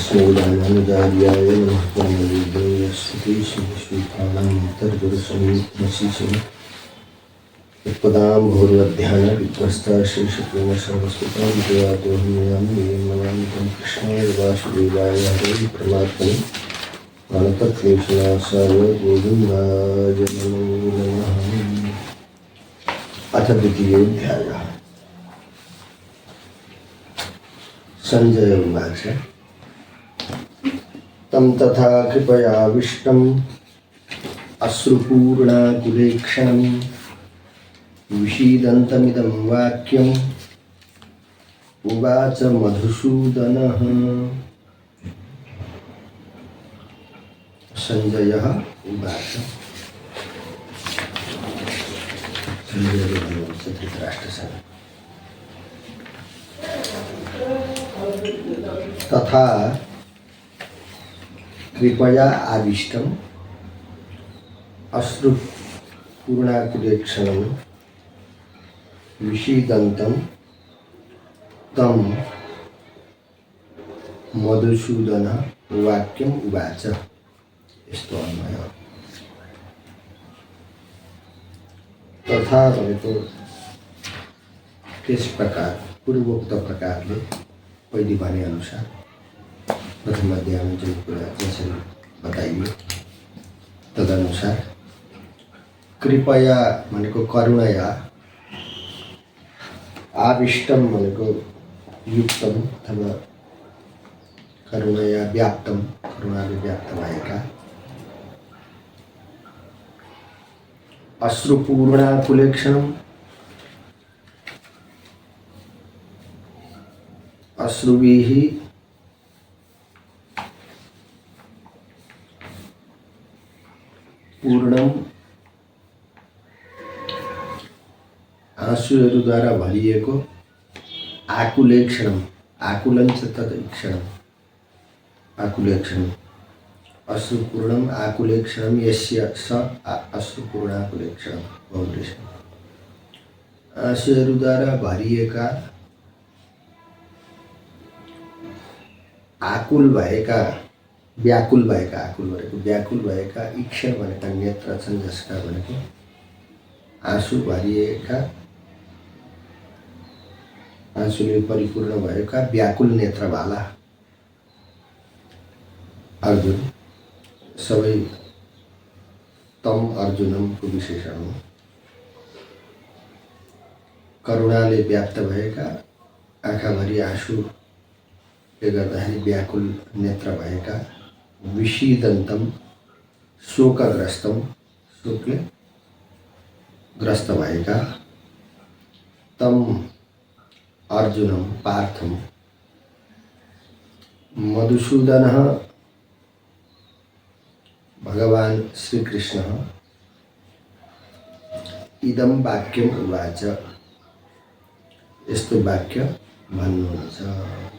स्मोदानंदार्याय नमः परमविद्याय श्रुतिश्रीसूत्राणान्तर्गुरुसंयुक्तमसीचन उत्पदां भूर्वध्यान विध्वस्ता श्रीशुक्रेणसर्वस्वतां देवातोऽहं नमामि तं कृष्णाय वासुदेवाय हरे परमात्मने प्रणतक्लेशनाशाय गोविन्दाय नमो नमः। अथ द्वितीयोऽध्यायः। संजय उवाच तं तथा कृपयाविष्टम् अश्रुपूर्णाकुलेक्षणं विषीदन्तमिदं वाक्यम् उवाच मधुसूदनः। संजयः उवाच धृतराष्ट्रस्य तथा कृपया आविष्टम अश्रुपूर्णाकुलेक्षणं विषीदन्तं तं मधुसूदनः वाक्यम् उवाच। यस्तो अन्वय तथा भनेको त्यस प्रकार पूर्वोक्त प्रकारले पहिले भने अनुसार प्रथम अध्यायमा जुन कुरा जसरी बताइयो तदनुसार कृपया भनेको करुणया, आविष्टम भनेको युक्तम अथवा करुणया व्याप्तम, करुणाले व्याप्त भएका, अश्रुपूर्णाकुलेक्षणम अश्रुभिः पूर्णम आँसुहरूद्वारा भरिएको आकुलेक्षणम, आकुलञ्च तदक्षणम, आकुलेक्षणम अश्रुपूर्णम आकुलेक्षणम यस्य स अश्रुपूर्णाकुलेक्षणम बहुवचन। आँसुहरूद्वारा भरिएका आकुल भएका, व्याकुल भएका, आकुल भनेको व्याकुल भएका, इक्षण भनेका नेत्र छन् जसका भनेको आँसु भरिएका, आँसुले परिपूर्ण भएका व्याकुल नेत्रवाला अर्जुन सबै तम अर्जुनमको विशेषण हो। करुणाले व्याप्त भएका, आँखाभरि आँसुले गर्दाखेरि व्याकुल नेत्र भएका, विषीदन्तम शोकग्रस्तम, शोकले ग्रस्त भएका, तम अर्जुनम पार्थम मधुसूदनः भगवान श्रीकृष्ण इदम वाक्यम उवाच। यस्तो वाक्य भन्नुहुन्छ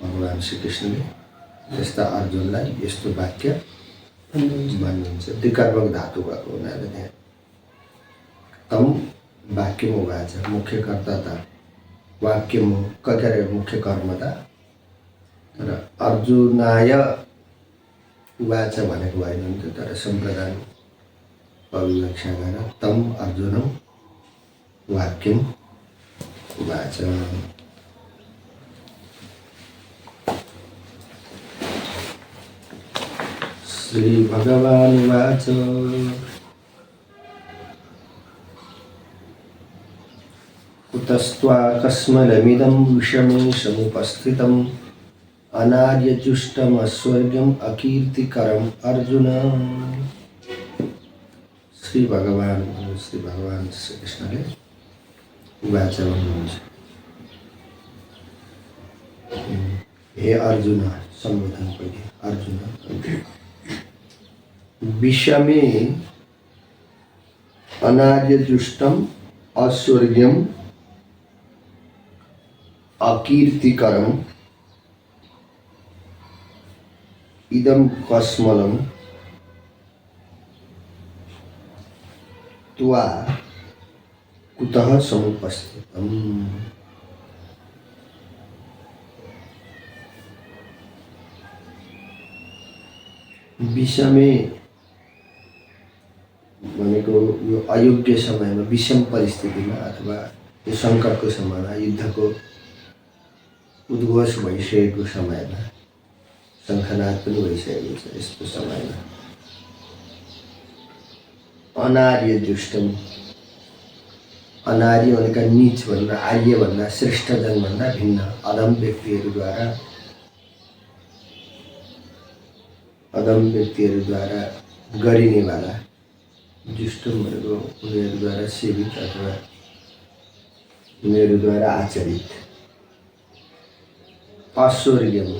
भगवान श्रीकृष्णले त्यस्ता अर्जुनलाई यस्तो वाक्य भन्नुहुन्छ। द्विकर्मक धातु भएको हुनाले त्यहाँ तम वाक्यम उवाच, मुख्य कर्ता त वाक्यम हो, के मुख्य कर्म त, तर अर्जुनाय उवाच भनेको भएन नि त, तर सम्प्रदान अविवक्षा गरेर तम अर्जुनम वाक्यम उवाच। श्री भगवान उवाच कुतस्त्वाकस्मलमिदं विषमे समुपस्थितम् अनार्यजुष्टमस्वर्गम् अकीर्तिकरम् अर्जुन। श्री भगवान श्रीकृष्णले उवाच भन्नुहुन्छ। हे अर्जुन, सम्बोधन पहिले अर्जुन, विषमे अनार्यजुष्टम अस्वर्ग्यम अकीर्तिकरम इदम कस्मलम त्वा कुतः समुपस्थितम। विषमे भनेको यो अयोग्य समयमा, विषम परिस्थितिमा अथवा यो सङ्कटको समयमा, युद्धको उद्घोष भइसकेको समयमा, शङ्खनाद पनि भइसकेको छ, यस्तो समयमा अनार्य जुष्टम, अनार्य भनेका नीच भन्दा, आर्य भन्दा, श्रेष्ठ जनभन्दा भिन्न अधम व्यक्तिहरूद्वारा गरिनेवाला, जुष्टम भनेको उनीहरूद्वारा सेवित अथवा उनीहरूद्वारा आचरित, अस्वर्ग्यम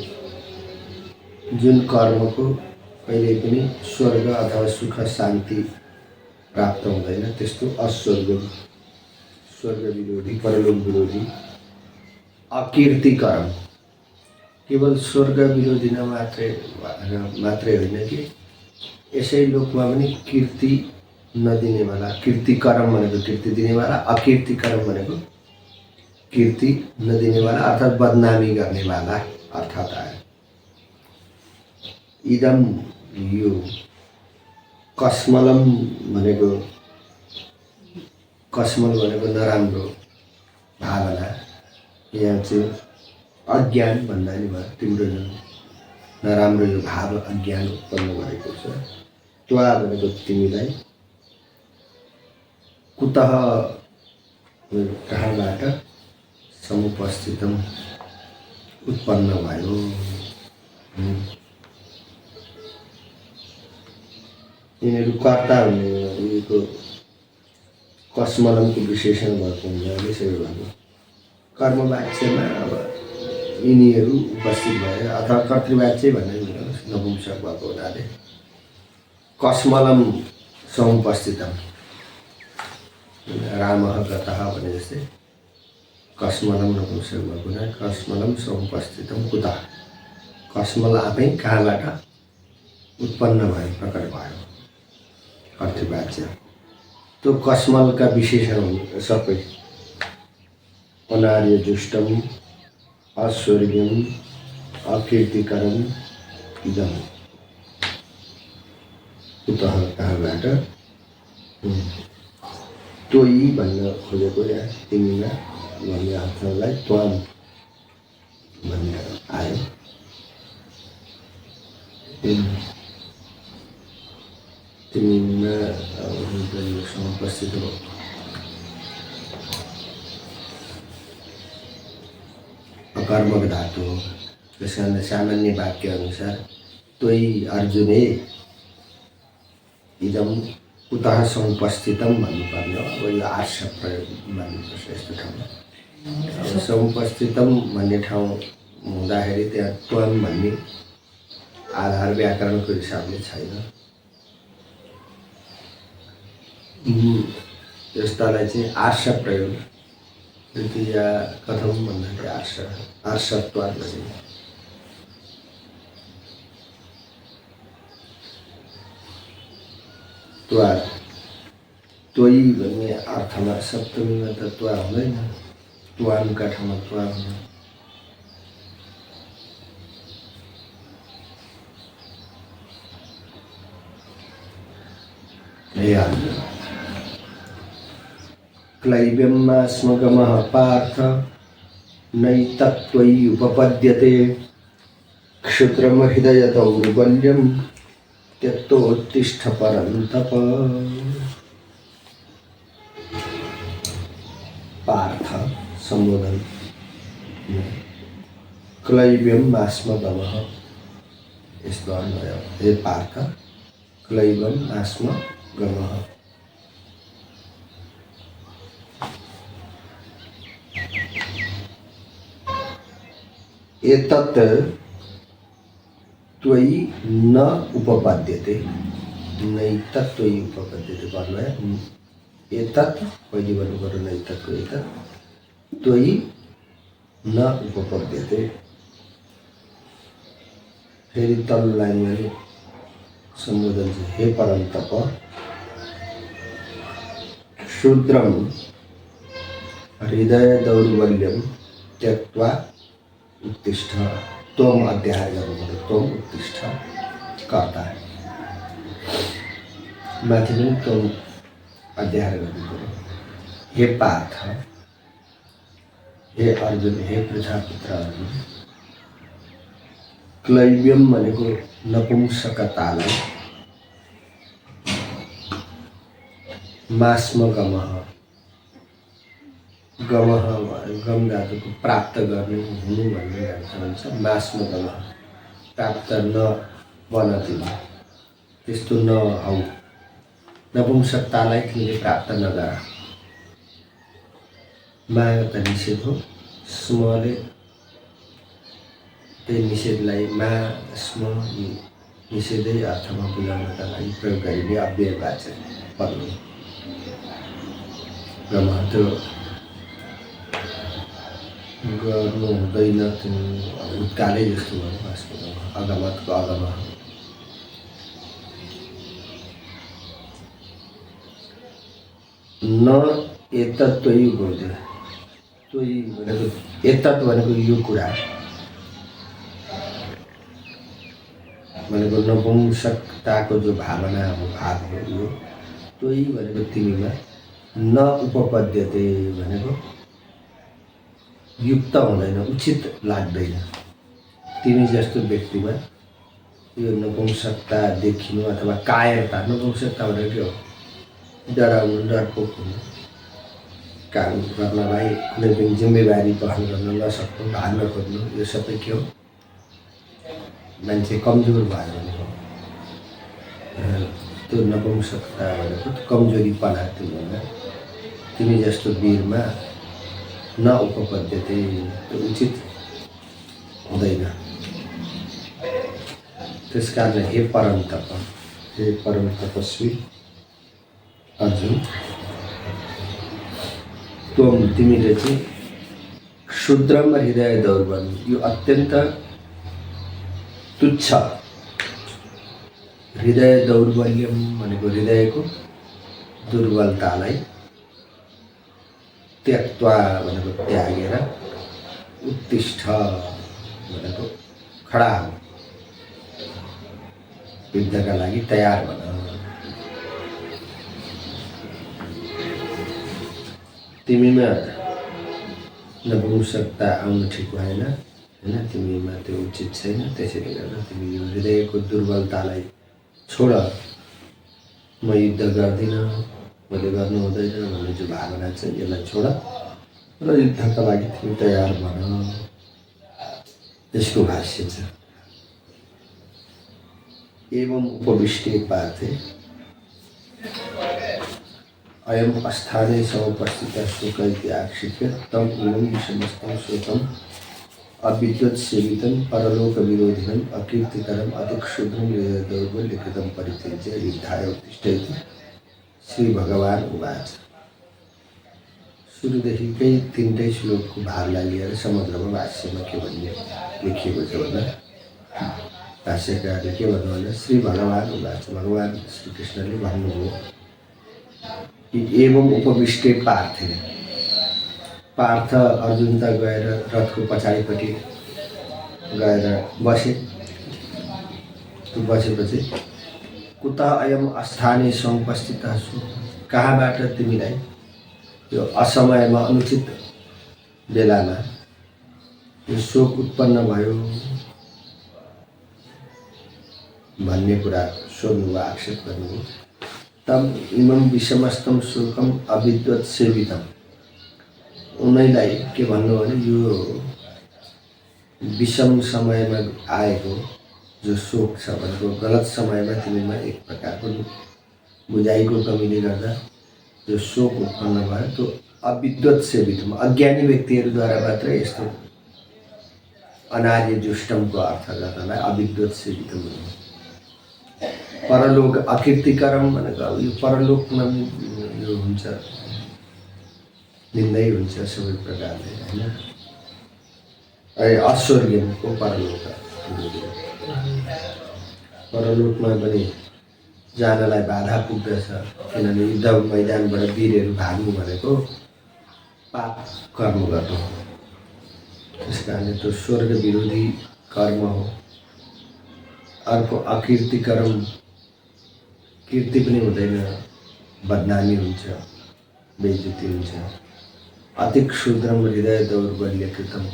जुन कर्मको कहिले पनि स्वर्ग अथवा सुख शान्ति प्राप्त हुँदैन, त्यस्तो अस्वर्ग, स्वर्ग विरोधी, परलोक विरोधी, अकीर्तिकरम, केवल स्वर्ग विरोधी मात्रै होइन कि यसै लोकमा पनि कीर्ति नदिनेवाला, कीर्तिकरम भनेको कीर्ति दिनेवाला, अकीर्तिकरम भनेको कीर्ति नदिनेवाला अर्थात् बदनामी गर्नेवाला अर्थात् आयो। इदम यो कस्मलम भनेको, कस्मल भनेको नराम्रो भावना, यहाँ चाहिँ अज्ञान भन्दा नि भयो, तिम्रो जुन नराम्रो यो भाव अज्ञान उत्पन्न गरेको छ, त्वा भनेको तिमीलाई, कुतः कहाँबाट, समुपस्थितम उत्पन्न भयो। यिनीहरू कर्ता हुनेको कस्मलमको विशेषण भएको हुन्छ, यसरी भएको कर्मवाच्यमा अब यिनीहरू उपस्थित भए अथवा कर्तृवाच्य भन्ने नपुंसक भएको हुनाले कस्मलम समुपस्थितम, रामः गतः भने जस्तै कस्मलम नपुंसक भएको हुनाले कस्मलम समुपस्थितम कुतः, कस्मल आफै कहाँबाट उत्पन्न भयो, प्रकट भयो, कर्तृवाच्य। त्यो कस्मलका विशेषण हुन् सबै, अनार्य जुष्टम अस्वर्ग्यम अकीर्तिकरम इदम, कुतः कहाँबाट, तोयी भन्न खोजेको या तिमीमा भन्ने अर्थलाई त्वाम भन्ने आयो। तिमीमा उपस्थित हो। अकर्मक धातु हो, त्यस कारण सामान्य वाक्य अनुसार त्वयि अर्जुने इदम कुतः समुपस्थितम भन्नुपर्ने हो। अब यो आर्ष प्रयोग भन्नुपर्छ यस्तो ठाउँमा। समुपस्थितम भन्ने ठाउँ हुँदाखेरि त्यहाँ त्वम भन्ने आधार व्याकरणको हिसाबले छैन। यस्तालाई चाहिँ आर्ष प्रयोग, तृतीया कथम भन्दाखेरि आर्षत्वात् भनिन्छ। त्वा, त्वयि भन्ने अर्थमा सप्तमीमा त त्वा हुँदैन, त्वामका ठाउँमा त्वा हुँदैन। क्लैब्यमास्मगमः पार्थ नैतत्त्वयि उपपद्यते क्षुद्रम हृदय दौर्बल्यम त्यक्तोत्तिष्ठ परन्तप। पार्थ संबोधन, क्लैब्यम आस्मगमः, यस्तो अन्वय। हे पार्थ, क्लैब्यम आस्मगमः, एतत् त्वयि न उपपद्यते, नैतत् त्वयि उपपद्यते भन्ने एतत् पहिले भन्नुपर्यो न एतत्को एतत् त्वयि न उपपद्यते। फेरि तल्लो लाइनमा नि सम्बोधन छ, हे परन्तप शूद्रम हृदय दौर्बल्यम त्यक्त्वा उत्तिष्ठ। त्वम अध्याय गर्नुपर्यो, त्वम उत्तिष्ठ कर्ता माथि पनि त्वम अध्याय गर्नुपर्यो। हे पार्थ, हे अर्जुन, हे पृथापुत्र अर्जुन, क्लैब्यम भनेको नपुंसकतालाई, मास्म गमः, गमः गम धातुको प्राप्त गर्ने हुनु भन्ने अर्थ हुन्छ। मास्म गमः प्राप्त नबन तिमी, त्यस्तो नहौ, नपुंसकतालाई तिमीले प्राप्त नगर। मा त निषेध हो, स्मले त्यही निषेधलाई मा स्म निषेधै अर्थमा बुझाउनका लागि प्रयोग गरिने अव्ययवाचक पद हो। गमः त्यो गर्नु हुँदैन, तिमी उत्कालै जस्तो भयो। वास्तवमा अगमतको अगम। न एतत् त्वयि उपपद्यते, त्वयि भनेको एतत् भनेको यो कुरा भनेको नपुंसकताको जो भावना हो, भाव हो यो। त्वयि भनेको तिमीमा, न उपपद्यते भनेको युक्त हुँदैन, उचित लाग्दैन। तिमी जस्तो व्यक्तिमा यो नपुंसकता देखिनु अथवा कायरता, नपुंसकता भनेको के हो? डराउनु, डरपोक हुनु, काम गर्नलाई कुनै पनि जिम्मेवारी वहन गर्न नसक्नु, भाग्न खोज्नु, यो सबै के हो? मान्छे कमजोर भयो भने हो। त्यो नपुंसकता भनेको कमजोरीपना तिमीमा। तिमी जस्तो वीरमा न उपपद्यते, त्यो उचित हुँदैन। त्यसकारण हे परन्तप, हे परम तपस्वी अर्जुन, त्वम तिमीले चाहिँ क्षुद्रम हृदय दौर्बल्यम, यो अत्यन्त तुच्छ हृदय दौर्बल्यम भनेको हृदयको दुर्बलतालाई, त्यक्त्वा भनेको त्यागेर, उत्तिष्ठ भनेको खडा हो, युद्धका लागि तयार भन। तिमीमा नपुंसकता आउनु ठिक भएन होइन, तिमीमा त्यो उचित छैन। त्यसैले गर्दा तिमी यो हृदयको दुर्बलतालाई छोड। म युद्ध गर्दिनँ, मैले गर्नु हुँदैन भन्ने जो भावना छ यसलाई छोड र युद्धका लागि तिमी तयार भन। यसको भाष्य छ, एवं उपविष्टे पार्थे अयम अस्थाने समुपस्थितः शोक इति आक्षिप्य तम इमं विषमस्तं शोकम् अविद्वत् सेवितं परलोक विरोधिनम् अकीर्तिकरम् अतिक्षुद्रं हृदयदौर्बल्यकृतं परित्यज्य युद्धाय उत्तिष्ठ इति श्री भगवान उवाच। सुरुदेखिकै तिनटै श्लोकको भागलाई लिएर समग्रमा भाष्यमा के भन्ने लेखिएको छ भन्दा भाष्यकारले के भन्नु भन्दा श्री भगवान उवाच, भगवान श्रीकृष्णले भन्नुभयो कि एवं उपविष्टे पार्थे, पार्थ अर्जुन त गएर रथको पछाडिपट्टि गएर बसे। त्यो बसेपछि कुतः अयम अस्थाने समुपस्थितः छु, कहाँबाट तिमीलाई यो असमयमा अनुचित बेलामा यो शोक उत्पन्न भयो भन्ने कुरा सोध्नु वा आक्षेप गर्नुभयो। तम इमं विषमस्तम शोकम अविद्वत् सेवितम, उनीलाई के भन्नु भने यो विषम समयमा आएको जो शोक छ भनेको गलत समयमा तिमीमा एक प्रकारको बुझाइको कमीले गर्दा जो शोक उत्पन्न भयो त्यो अविद्वत् सेवितम, अज्ञानी व्यक्तिहरूद्वारा मात्रै यस्तो अनार्य जुष्टमको अर्थ गर्नलाई अविद्वत् सेवितम भनिन्छ। परलोक अकीर्तिकरम भनेको अब यो परलोकमा यो कुराहरू हुन्छ, निन्दै हुन्छ सबै प्रकारले होइन। अस्वर्गीयको परलोक, परलोकमा पनि जानलाई बाधा पुग्दछ, किनभने युद्ध मैदानबाट वीरहरू भाग्नु भनेको पाप कर्म गर्नु हो। त्यस कारणले त्यो स्वर्ग विरोधी कर्म हो। अर्को अकीर्ति कर्म, कीर्ति पनि हुँदैन, बदनामी हुन्छ, बेइज्जती हुन्छ। अति क्षुद्रम हृदय दौर्बल्य कृतम,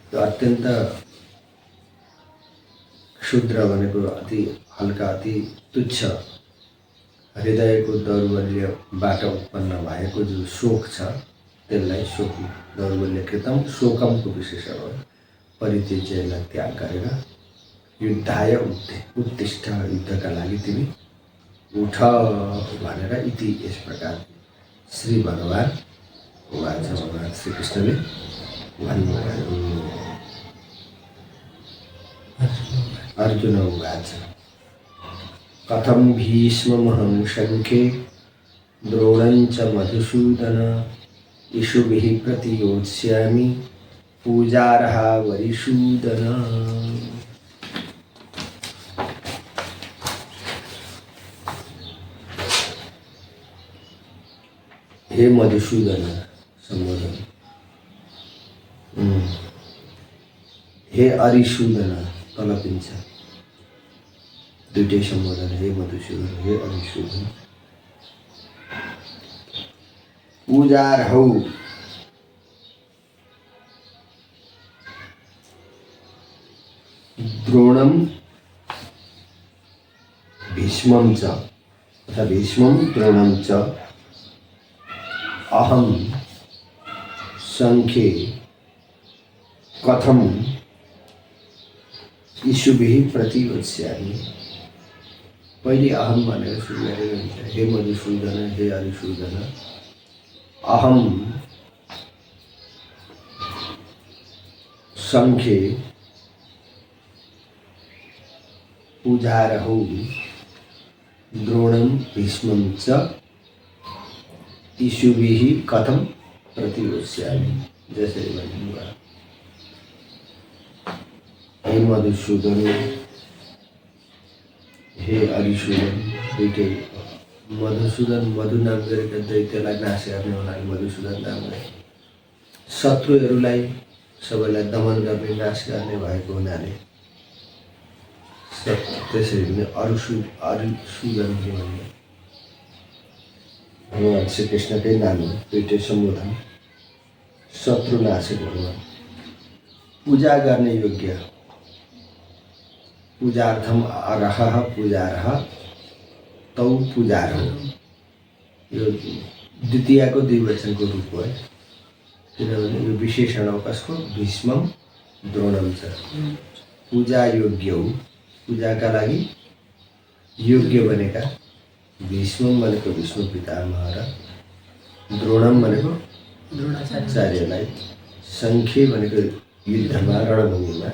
त्यो अत्यन्त क्षुद्र भनेको अति हल्का, अति तुच्छ, हृदयको दौर्बल्यबाट उत्पन्न भएको जो शोक छ त्यसलाई शोक दौर्बल्य कृतम शोकमको विशेषण हो। परित्यज्य, यसलाई त्याग गरेर युद्धाय उत्तिष्ठ, युद्धका लागि तिमी उठ भनेर इति यस प्रकार श्री भगवान उवाच, भगवान श्रीकृष्णले भन्नुभयो। अर्जुन उवाच कथं भीष्ममहं शङ्खे द्रोणञ्च मधुसूदन इषुभिः प्रतियोत्स्यामि पूजार्हा वरिसूदन। हे मधुसूदन सम्बोधन, हे अरिसूदन तल पिन्छ, दुईटै सम्बोधन। हे मधुसूदन, हे अरिसूदन। पूजार्हौ द्रोणम भीष्मं च, तथा भीष्मं द्रोणं च अहम संख्ये कथम इषुभिः प्रतियोत्स्यामि। पहिले अहम भनेर सुरु गरेको हुन्छ। हे मधुसूदन, हे अरिसूदन, अहम संख्ये पूजार्हौ द्रोणं भीष्मं च इषुभिः कथम प्रतियोत्स्यामि। जैसे भन्नुभयो। हे मधुसूदन, हे अरिसूदन, दुईटै मधुसूदन, मधु नाम गरेका दैत्यलाई नाश गर्ने हुनाले मधुसूदन नाम गरे। शत्रुहरूलाई सबैलाई दमन गर्ने, नाश गर्ने भएको हुनाले त्यसरी नै अरिसूदन भन्ने भगवान श्रीकृष्णकै नाम हो। दुईटै सम्बोधन, शत्रु नाशक भगवान। पूजा गर्ने योग्य, पूजार्थम अर्हः पूजार्ह तौ पूजार्हौ। यो द्वितीयको द्विवचनको रूप हो, किनभने यो विशेषण हो कसको? भीष्मम द्रोणम च। पूजा योग्य हो, पूजाका लागि योग्य बनेका भीष्मम भनेको भीष्म पितामह र द्रोणम भनेको द्रोणाचार्यलाई, सङ्ख्ये भनेको युद्धमा रणभूमिमा,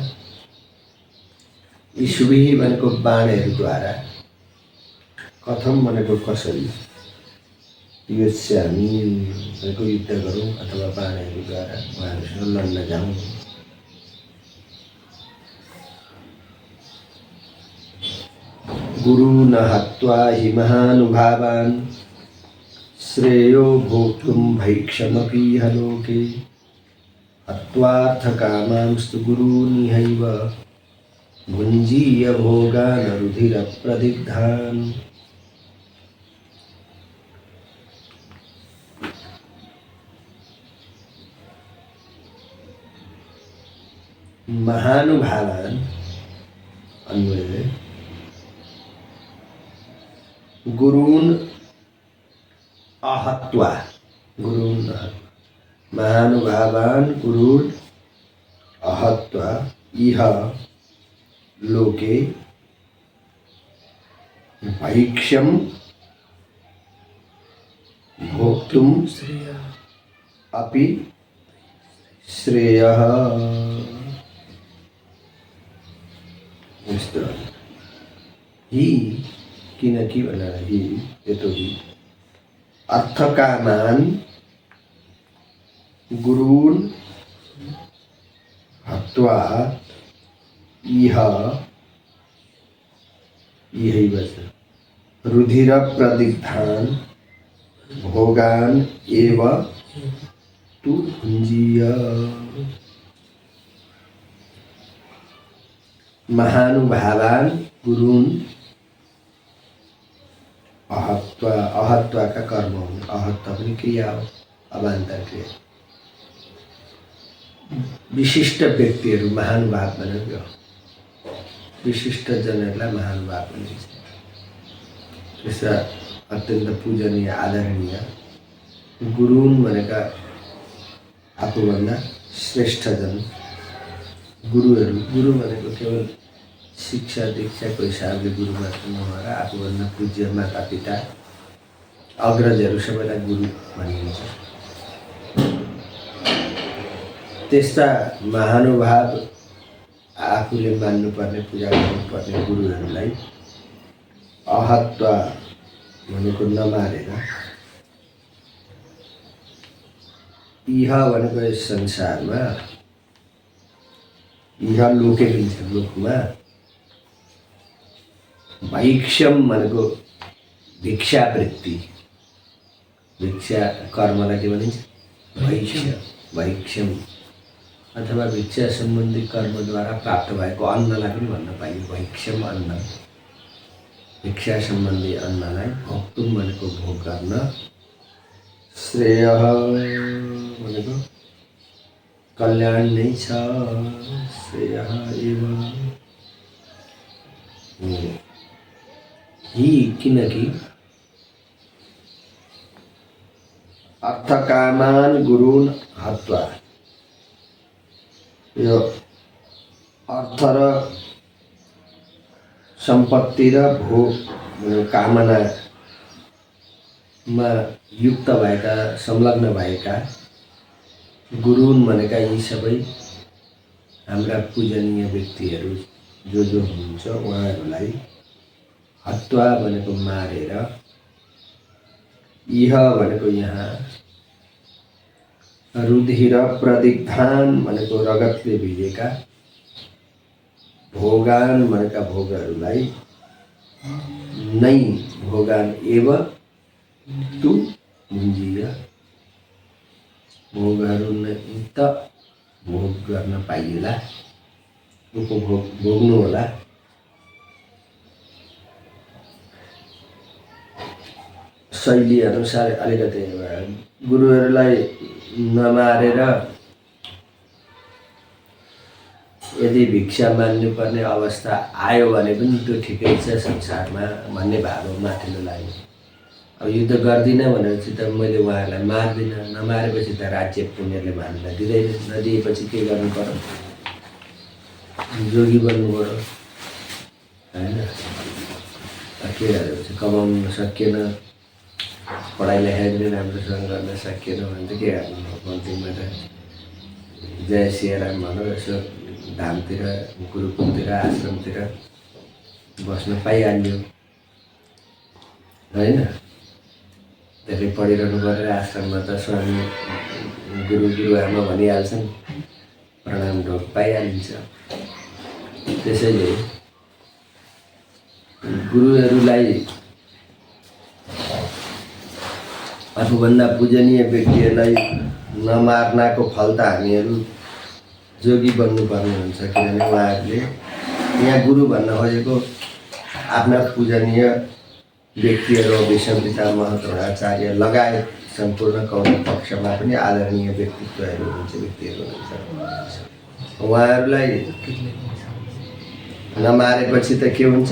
इषुभिः भनेको बाणहरूद्वारा, कथम भनेको कसरी, योत्स्यामि भनेको युद्ध गरौँ अथवा बाणहरूद्वारा उहाँहरूसँग लड्न जाउँ। गुरून् हत्वा हि महानुभावान् श्रेयो भोक्तुं भैक्षमपीह लोके हत्वार्थकामांस्तु गुरूनिहैव भुञ्जीय भोगान् रुधिरप्रदिग्धान्। महानुभावान् अन्वय गुरून् आहत्वा, गुरून् महानुभावान् गुरून् आहत्वा इह लोके भैक्ष्यं भोक्तुं अपि श्रेयः। हि किनकि भनेर हि यतोहि अर्थकामान गुरून् हत्वा इह यही वचन रुधिर प्रदिग्धान भोगान एव तु भुंजीय। महानुभावान गुरून् अहत्वा, अहत्वा का कर्म हो, अहत्वा पनि क्रिया हो, अवान्तर क्रिया। विशिष्ट व्यक्तिहरू महानुभाव भनेको विशिष्ट जनहरूलाई महानुभाव भनिन्छ। त्यसमा अत्यन्त पूजनीय आदरणीय गुरून् भनेका आफूभन्दा श्रेष्ठ जन गुरुहरू। गुरु भनेको केवल शिक्षा दीक्षाको हिसाबले गुरु मात्र नभएर आफूभन्दा पूज्य माता पिता अग्रजहरू सबैलाई गुरु भनिन्छ। त्यस्ता महानुभाव आफूले मान्नुपर्ने पूजा गर्नुपर्ने गुरुहरूलाई अहत्वा भनेको नमारेर, इह भनेको यस संसारमा, इह लोके दिन्छ लोकमा, भैक्षम भनेको भिक्षावृत्ति, भिक्षा कर्मलाई के भनिन्छ भैक्षम अथवा भिक्षा सम्बन्धी कर्मद्वारा प्राप्त भएको अन्नलाई पनि भन्न पाइयो भैक्षम अन्न। भिक्षा सम्बन्धी अन्नलाई भोक्तुम भनेको भोग गर्न, श्रेय भनेको कल्याण नै छ, श्रेय एवं ही, किनकि अर्थकामान गुरून् हत्वा, यो अर्थ र सम्पत्ति र भोग कामनामा युक्त भएका, संलग्न भएका गुरून् भनेका यी सबै हाम्रा पूजनीय व्यक्तिहरू जो हुनुहुन्छ उहाँहरूलाई हत्वा भनेको मारेर, इह भनेको यहाँ, रुधिर प्रदिग्धान भनेको रगतले भिजेका, भोगान भनेका भोगहरूलाई, नै भोगान एव तु भुंजीय, भोगहरू नै त भोग गर्न पाइएला, उपभोग भोग्नु होला। शैली अनुसार अलिकति गुरुहरूलाई नमारेर यदि भिक्षा मान्नुपर्ने अवस्था आयो भने पनि त्यो ठिकै छ संसारमा भन्ने भाव हो माथिल्लो लाग्यो। अब युद्ध गर्दिनँ भनेपछि त मैले उहाँहरूलाई मार्दिनँ, नमारेपछि त राज्य पुण्यले मान्न दिँदैन, नदिएपछि के गर्नु पर्यो, जोगी बन्नु पर्यो होइन। के गरेपछि कमाउन सकिएन, पढाइ लेखाइ पनि राम्रोसँग गर्न सकिएन भने त के गर्नु, अन्तिममा त जय सियाराम भनौँ यसो धामतिर, गुरुकुलतिर, आश्रमतिर बस्न पाइहाल्यो होइन। धेरै पढिरहनु गरेर आश्रममा त स्वामी गुरुआमा भनिहाल्छन्, प्रणाम ढोग पाइहालिन्छ। त्यसैले गुरुहरूलाई आफूभन्दा पूजनीय व्यक्तिहरूलाई नमार्नाको फल त हामीहरू जोगी बन्नुपर्ने हुन्छ, किनभने उहाँहरूले यहाँ गुरु भन्न खोजेको आफ्ना पूजनीय व्यक्तिहरू विश्वपिता महतोडाचार्य लगायत सम्पूर्ण कौरव पक्षमा पनि आदरणीय व्यक्तित्वहरू हुनुहुन्छ, व्यक्तिहरू हुनुहुन्छ। उहाँहरूलाई नमारेपछि त के हुन्छ,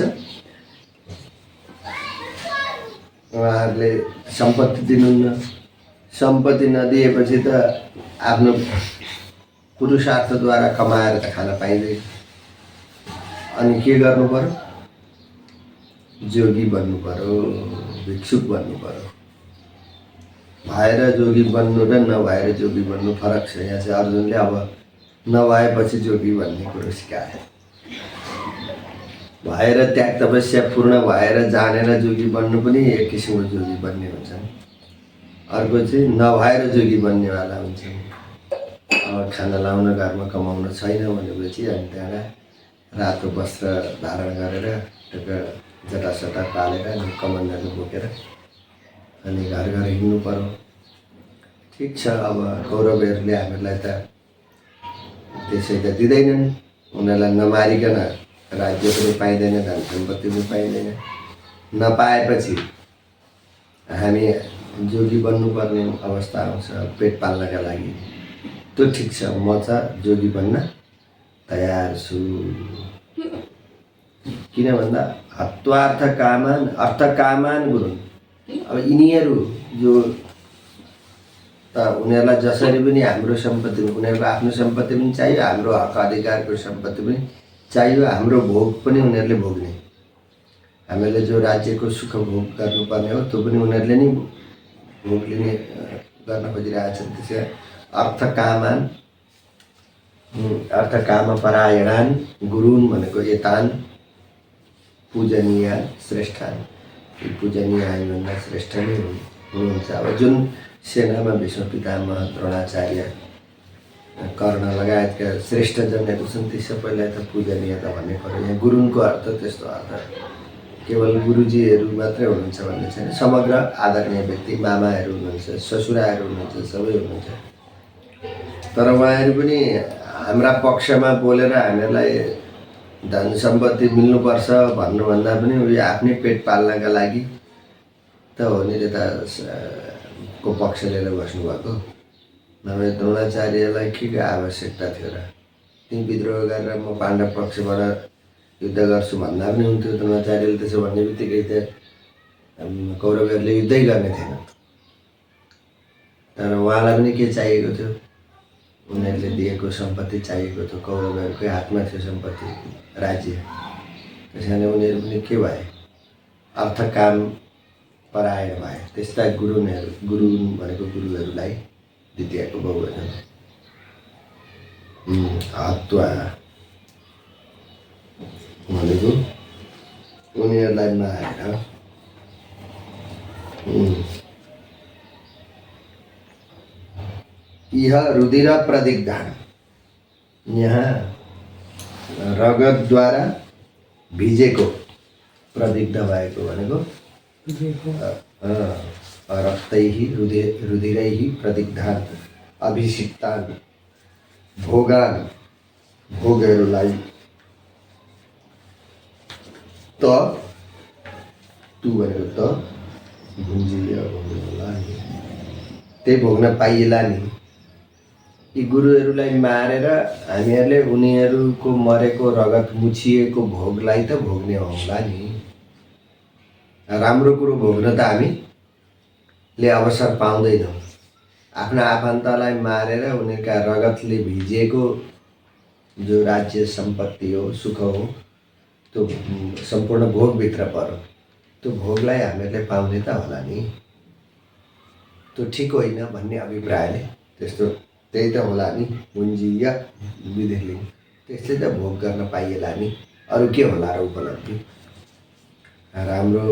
उहाँहरूले सम्पत्ति दिनुहुन्न, सम्पत्ति नदिएपछि त आफ्नो पुरुषार्थद्वारा कमाएर त खान पाइँदैन। अनि के गर्नु पर्यो, जोगी बन्नु पर्यो, भिक्षुक बन्नु पर्यो। भएर जोगी बन्नु र नभएर जोगी बन्नु फरक छ। यहाँ चाहिँ अर्जुनले अब नभएपछि जोगी भन्ने कुरो सिकाए। भएर त्याग तपस्या पूर्ण भएर जानेर जोगी बन्नु पनि एक किसिमको जोगी बन्ने हुन्छ। अर्को चाहिँ नभएर जोगी बन्नेवाला हुन्छ। अब खाना लाउन घरमा कमाउन छैन भनेपछि अनि त्यहाँबाट रातो वस्त्र धारण गरेर जटासटा पालेर अनि कमण्डलु बोकेर अनि घर घर हिँड्नु पर्यो। ठिक छ, अब कौरवहरूले हामीहरूलाई त त्यसै त दिँदैनन्, उनीहरूलाई नमारिकन राज्य पनि पाइँदैन, धन सम्पत्ति पनि पाइँदैन। नपाएपछि हामी जोगी बन्नुपर्ने अवस्था आउँछ पेट पाल्नका लागि। त्यो ठिक छ, म चाहिँ जोगी बन्न तयार छु। किन भन्दा हत्वार्थ कामान अर्थ कामान गुरुन्। अब यिनीहरू जो त उनीहरूलाई जसरी पनि हाम्रो सम्पत्ति, उनीहरूको आफ्नो सम्पत्ति पनि चाहियो, हाम्रो हक अधिकारको सम्पत्ति पनि चाहियो, हाम्रो भोग पनि उनीहरूले भोग्ने। हामीले जो राज्यको सुख भोग गर्नुपर्ने हो त्यो पनि उनीहरूले नै भोग लिने गर्न खोजिरहेछन्। त्यसै अर्थ काम परायणान गुरुन् भनेको एतान पूजनीय श्रेष्ठान। पूजनीय हामीभन्दा श्रेष्ठ नै हुनुहुन्छ। अब जुन सेनामा भीष्म पितामह द्रोणाचार्य कर्ण लगायतका श्रेष्ठ जनहरू छन् ती सबैलाई त पूजनीयता भन्ने पर्यो। यहाँ गुरुनको अर्थ त्यस्तो अर्थ केवल गुरुजीहरू मात्रै हुनुहुन्छ भन्ने छैन, समग्र आदरणीय व्यक्ति, मामाहरू हुनुहुन्छ, ससुराहरू हुनुहुन्छ, सबै हुनुहुन्छ। तर उहाँहरू पनि हाम्रा पक्षमा बोलेर हामीहरूलाई धन सम्पत्ति मिल्नुपर्छ भन्नुभन्दा पनि उयो आफ्नै पेट पाल्नका लागि त हो नि त को पक्ष लिएर बस्नुभएको। नभए द्रोणाचार्यलाई के आवश्यकता थियो र? ती विद्रोह गरेर म पाण्डव पक्षबाट युद्ध गर्छु भन्दा पनि हुन्थ्यो। द्रोणाचार्यले त्यसो भन्ने बित्तिकै त कौरवहरूले युद्धै गर्ने थिएन। तर उहाँलाई पनि के चाहिएको थियो? उनीहरूले दिएको सम्पत्ति चाहिएको थियो। कौरवहरूकै हातमा थियो सम्पत्ति, राज्य। त्यस कारण उनीहरू पनि के भए? अर्थ काम परायण भए। त्यस्ता गुरु भनेको गुरुहरूलाई द्वितीयको बहुवचन हत्वा भनेको उनीहरूलाई मारेर यह रुधिर प्रदिग्धान, यहाँ रगतद्वारा भिजेको, प्रदिग्ध भएको भनेको रक्तैहि रुधिरैहि प्रदिग्धान अभिषिक्तान भोगान, भोगहरूलाई तु भनेको त भुन्जिय भोग्नुहोला नि, त्यही भोग्न पाइएला नि। यी गुरुहरूलाई मारेर हामीहरूले उनीहरूको मरेको रगत मुछिएको भोगलाई त भोग्ने होला नि। राम्रो कुरो भोग्न त हामीले अवसर पाउँदैनौँ। आफ्ना आफन्तलाई मारेर उनीहरूका रगतले भिजिएको जो राज्य सम्पत्ति हो, सुख हो, त्यो सम्पूर्ण भोगभित्र पर्यो। त्यो भोगलाई हामीहरूले पाउने त होला नि। त्यो ठिक होइन भन्ने अभिप्रायले त्यस्तो त्यही त होला नि। भुन्जिय विधिलिङ, त्यस्तै त भोग गर्न पाइएला नि। अरू के होला र उपलब्धि? राम्रो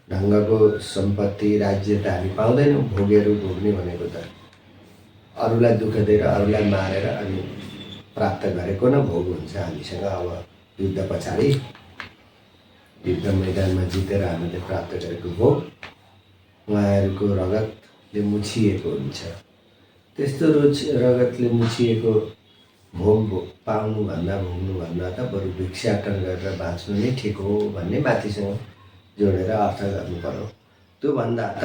ढङ्गको सम्पत्ति राज्य त हामी पाउँदैनौँ। भोगहरू भोग्ने भनेको त अरूलाई दुःख दिएर, अरूलाई मारेर अनि प्राप्त गरेको न भोग हुन्छ हामीसँग। अब युद्ध पछाडि युद्ध मैदानमा जितेर हामीले प्राप्त गरेको भोग उहाँहरूको रगतले मुछिएको हुन्छ। त्यस्तो रगतले मुछिएको भोग पाउनुभन्दा भोग्नुभन्दा त बरु भिक्षाटन गरेर बाँच्नु नै ठिक हो भन्ने माथिसँग जोडेर अर्थ गर्नु पर्यो। त्योभन्दा त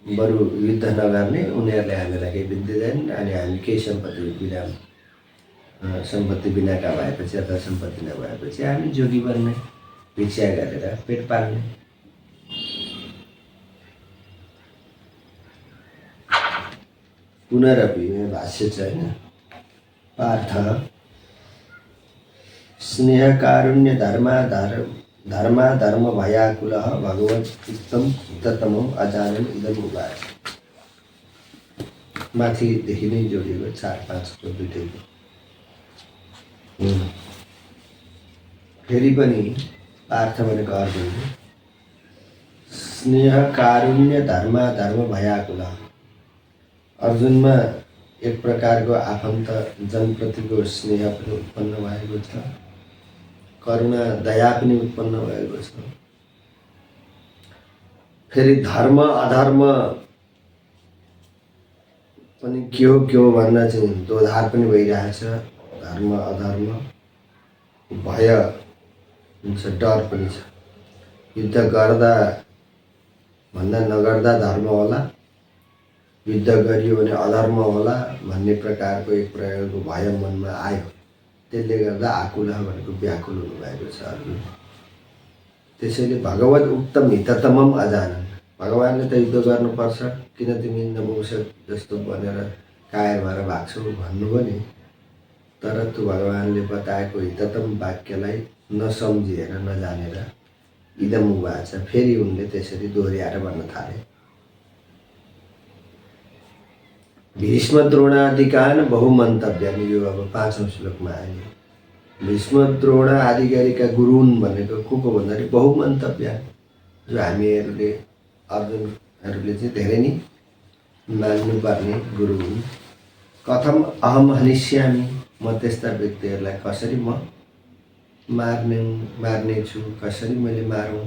बरु युद्ध नगर्ने, उनीहरूले हामीलाई केही दिँदैन अनि हामी केही सम्पत्ति बिनाका भएपछि अथवा सम्पत्ति नभएपछि हामी जोगी बन्ने, भिक्षा गरेर पेट पाल्ने। पुनरपि भाष्य छ होइन, पार्थ स्नेह कारुण्य धर्म भयाकुल भगवत उत्तम हिततमो अजानन इदम उपाय। माथिदेखि नै जोडिएको 4-5 दुईटैको। फेरि पनि पार्थ भनेको अर्जुन स्नेह कारुण्य धर्म भयाकुल। अर्जुनमा एक प्रकारको आफन्त जनप्रतिको स्नेह पनि उत्पन्न भएको छ, करुणा दया पनि उत्पन्न भएको छ। फेरि धर्म अधर्म पनि के हो भन्न चाहिँ दोधार पनि भइरहेछ। धर्म अधर्म भय हुन्छ, डर पनि छ। युद्ध गर्दा भन्दा नगर्दा धर्म होला, युद्ध गरियो भने अधर्म होला भन्ने प्रकारको एक प्रकारको भय मनमा आयो। त्यसले गर्दा आकुल भनेको व्याकुल हुनुभएको छ अर्जुन। त्यसैले भगवत उक्तम हिततमम अजानन्, भगवान्ले त युद्ध गर्नुपर्छ, किन तिमी नपुंसक जस्तो बनेर कायर भएर भाग्छौ भन्नुभयो नि। तर त्यो भगवान्ले बताएको हिततम वाक्यलाई नसम्झिएर नजानेर इदम उवाच, फेरि उनले त्यसरी दोहोऱ्याएर भन्न थाले। भीष्म द्रोणादिकान् बहुमन्तव्यानि, यो अब 5औं श्लोकमा आयो। भीष्म द्रोण आदि गरीका गुरुन् भनेको को भन्दाखेरि बहुमन्तव्यान्, जो हामीहरूले अर्जुनहरूले चाहिँ धेरै नै मान्नुपर्ने गुरु हुन्। कथम अहम हनिष्यामि, म त्यस्ता व्यक्तिहरूलाई कसरी म मार्नेछु, कसरी मैले मारौँ।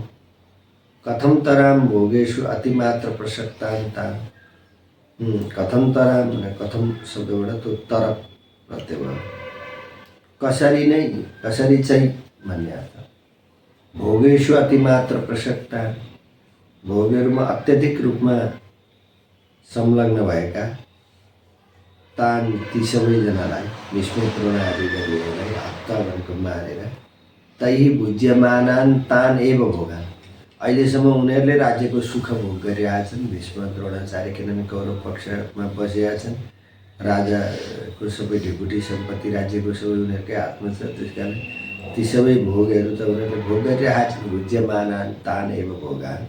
कथम तराम भोगेषु अतिमात्र प्रसक्तान् तान्, कथम तराम भने कथम शब्दबाट त्यो तर प्रत्यय भयो। कसरी चाहिँ भन्ने अर्थ। भोगेषु अतिमात्र प्रसक्तान्, भोगहरूमा अत्यधिक रूपमा संलग्न भएका तान ती सबैजनालाई, भीष्म द्रोण आदि गरिएलाई हत्ता भनेको मारेर, तैहि भुज्यमानान् तान एव भोगान्, अहिलेसम्म उनीहरूले राज्यको सुख भोग गरिरहेछन्। भीष्म द्रोणाचार्य किनभने कौरव पक्षमा बसेका छन्, राजाको सबै ढिकुटी सम्पत्ति राज्यको सबै उनीहरूकै हातमा छ। त्यस कारण ती सबै भोगहरू त उनीहरूले भोग गरिरहेका छन्। भुज्यमानान् तान एव भोगान्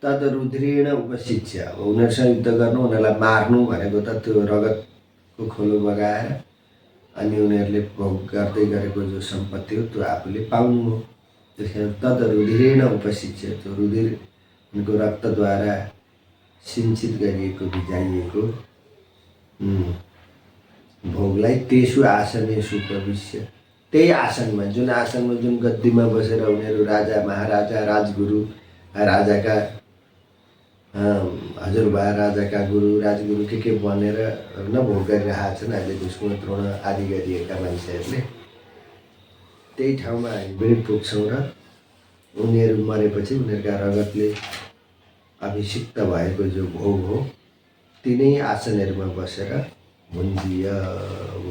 तद रुद्रेण उपशिच्य, अब उनीहरूसँग युद्ध गर्नु, उनीहरूलाई मार्नु भनेको त त्यो रगतको खोलो बगाएर अनि उनीहरूले भोग गर्दै गरेको जो सम्पत्ति हो त्यो आफूले पाउनु हो। त्यस कारण तद रुधिरेण उपशिच्य, त्यो रुधिर उनको रक्तद्वारा सिञ्चित गरिएको भिजाइएको भोगलाई तेषु आसनेषु प्रविश्य, त्यही आसनमा, जुन आसनमा जुन गद्दीमा बसेर उनीहरू राजा महाराजा राजगुरु राजाका हजुरबा राजाका गुरु राजगुरु के बनेर भोग गरिरहेका छन् अहिले भीष्म द्रोण आदि गरिएका मान्छेहरूले। त्यही ठाउँमा हामी पनि पुग्छौँ र उनीहरू मरेपछि उनीहरूका रगतले अभिषिक्त भएको जो भोग हो तिनै आसनहरूमा बसेर भुन्जीय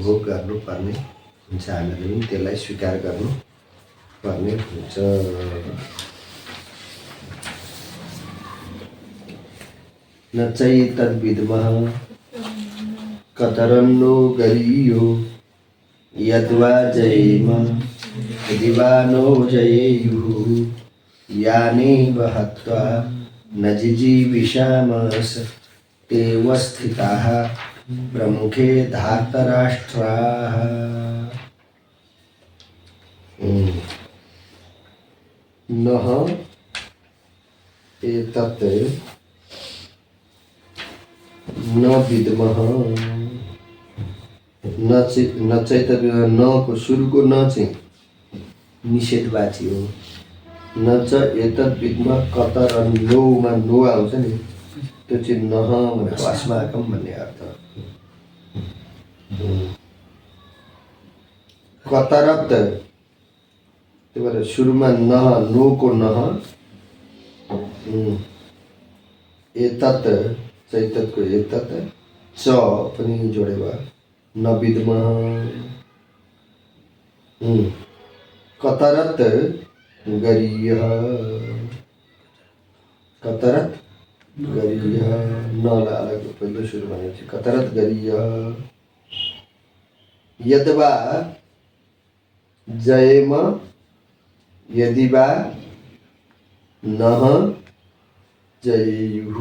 भोग गर्नुपर्ने हुन्छ। हामीले पनि त्यसलाई स्वीकार गर्नुपर्ने हुन्छ। न चैतद्विद्मः कतरन्नो गरीयो यद्वा जयेम यदि वा नो जयेयुः यानेव हत्वा न जिजीविषामस ते वस्थिताः प्रमुखे धार्तराष्ट्राः। नः एतत् न विद्मः, न चैतन्य, न को सुरुको न चाहिँ निषेधवाची हो। न च एतद् विद्मः कतरन्नोमा नो आउँछ नि, त्यो चाहिँ नह भनेको अस्माकं भन्ने अर्थ। कतरत त्यो भएर सुरुमा नह, नोको नह, एतत् चैततको एतत्, च पनि जोडेको न विद्मः। कतरत गरीयः, कतरत गरीयः, नलाई अलग पहिलो सुरु भनेपछि कतरत गरीयः। यद्वा जयेम यदि वा नः जयेयुः,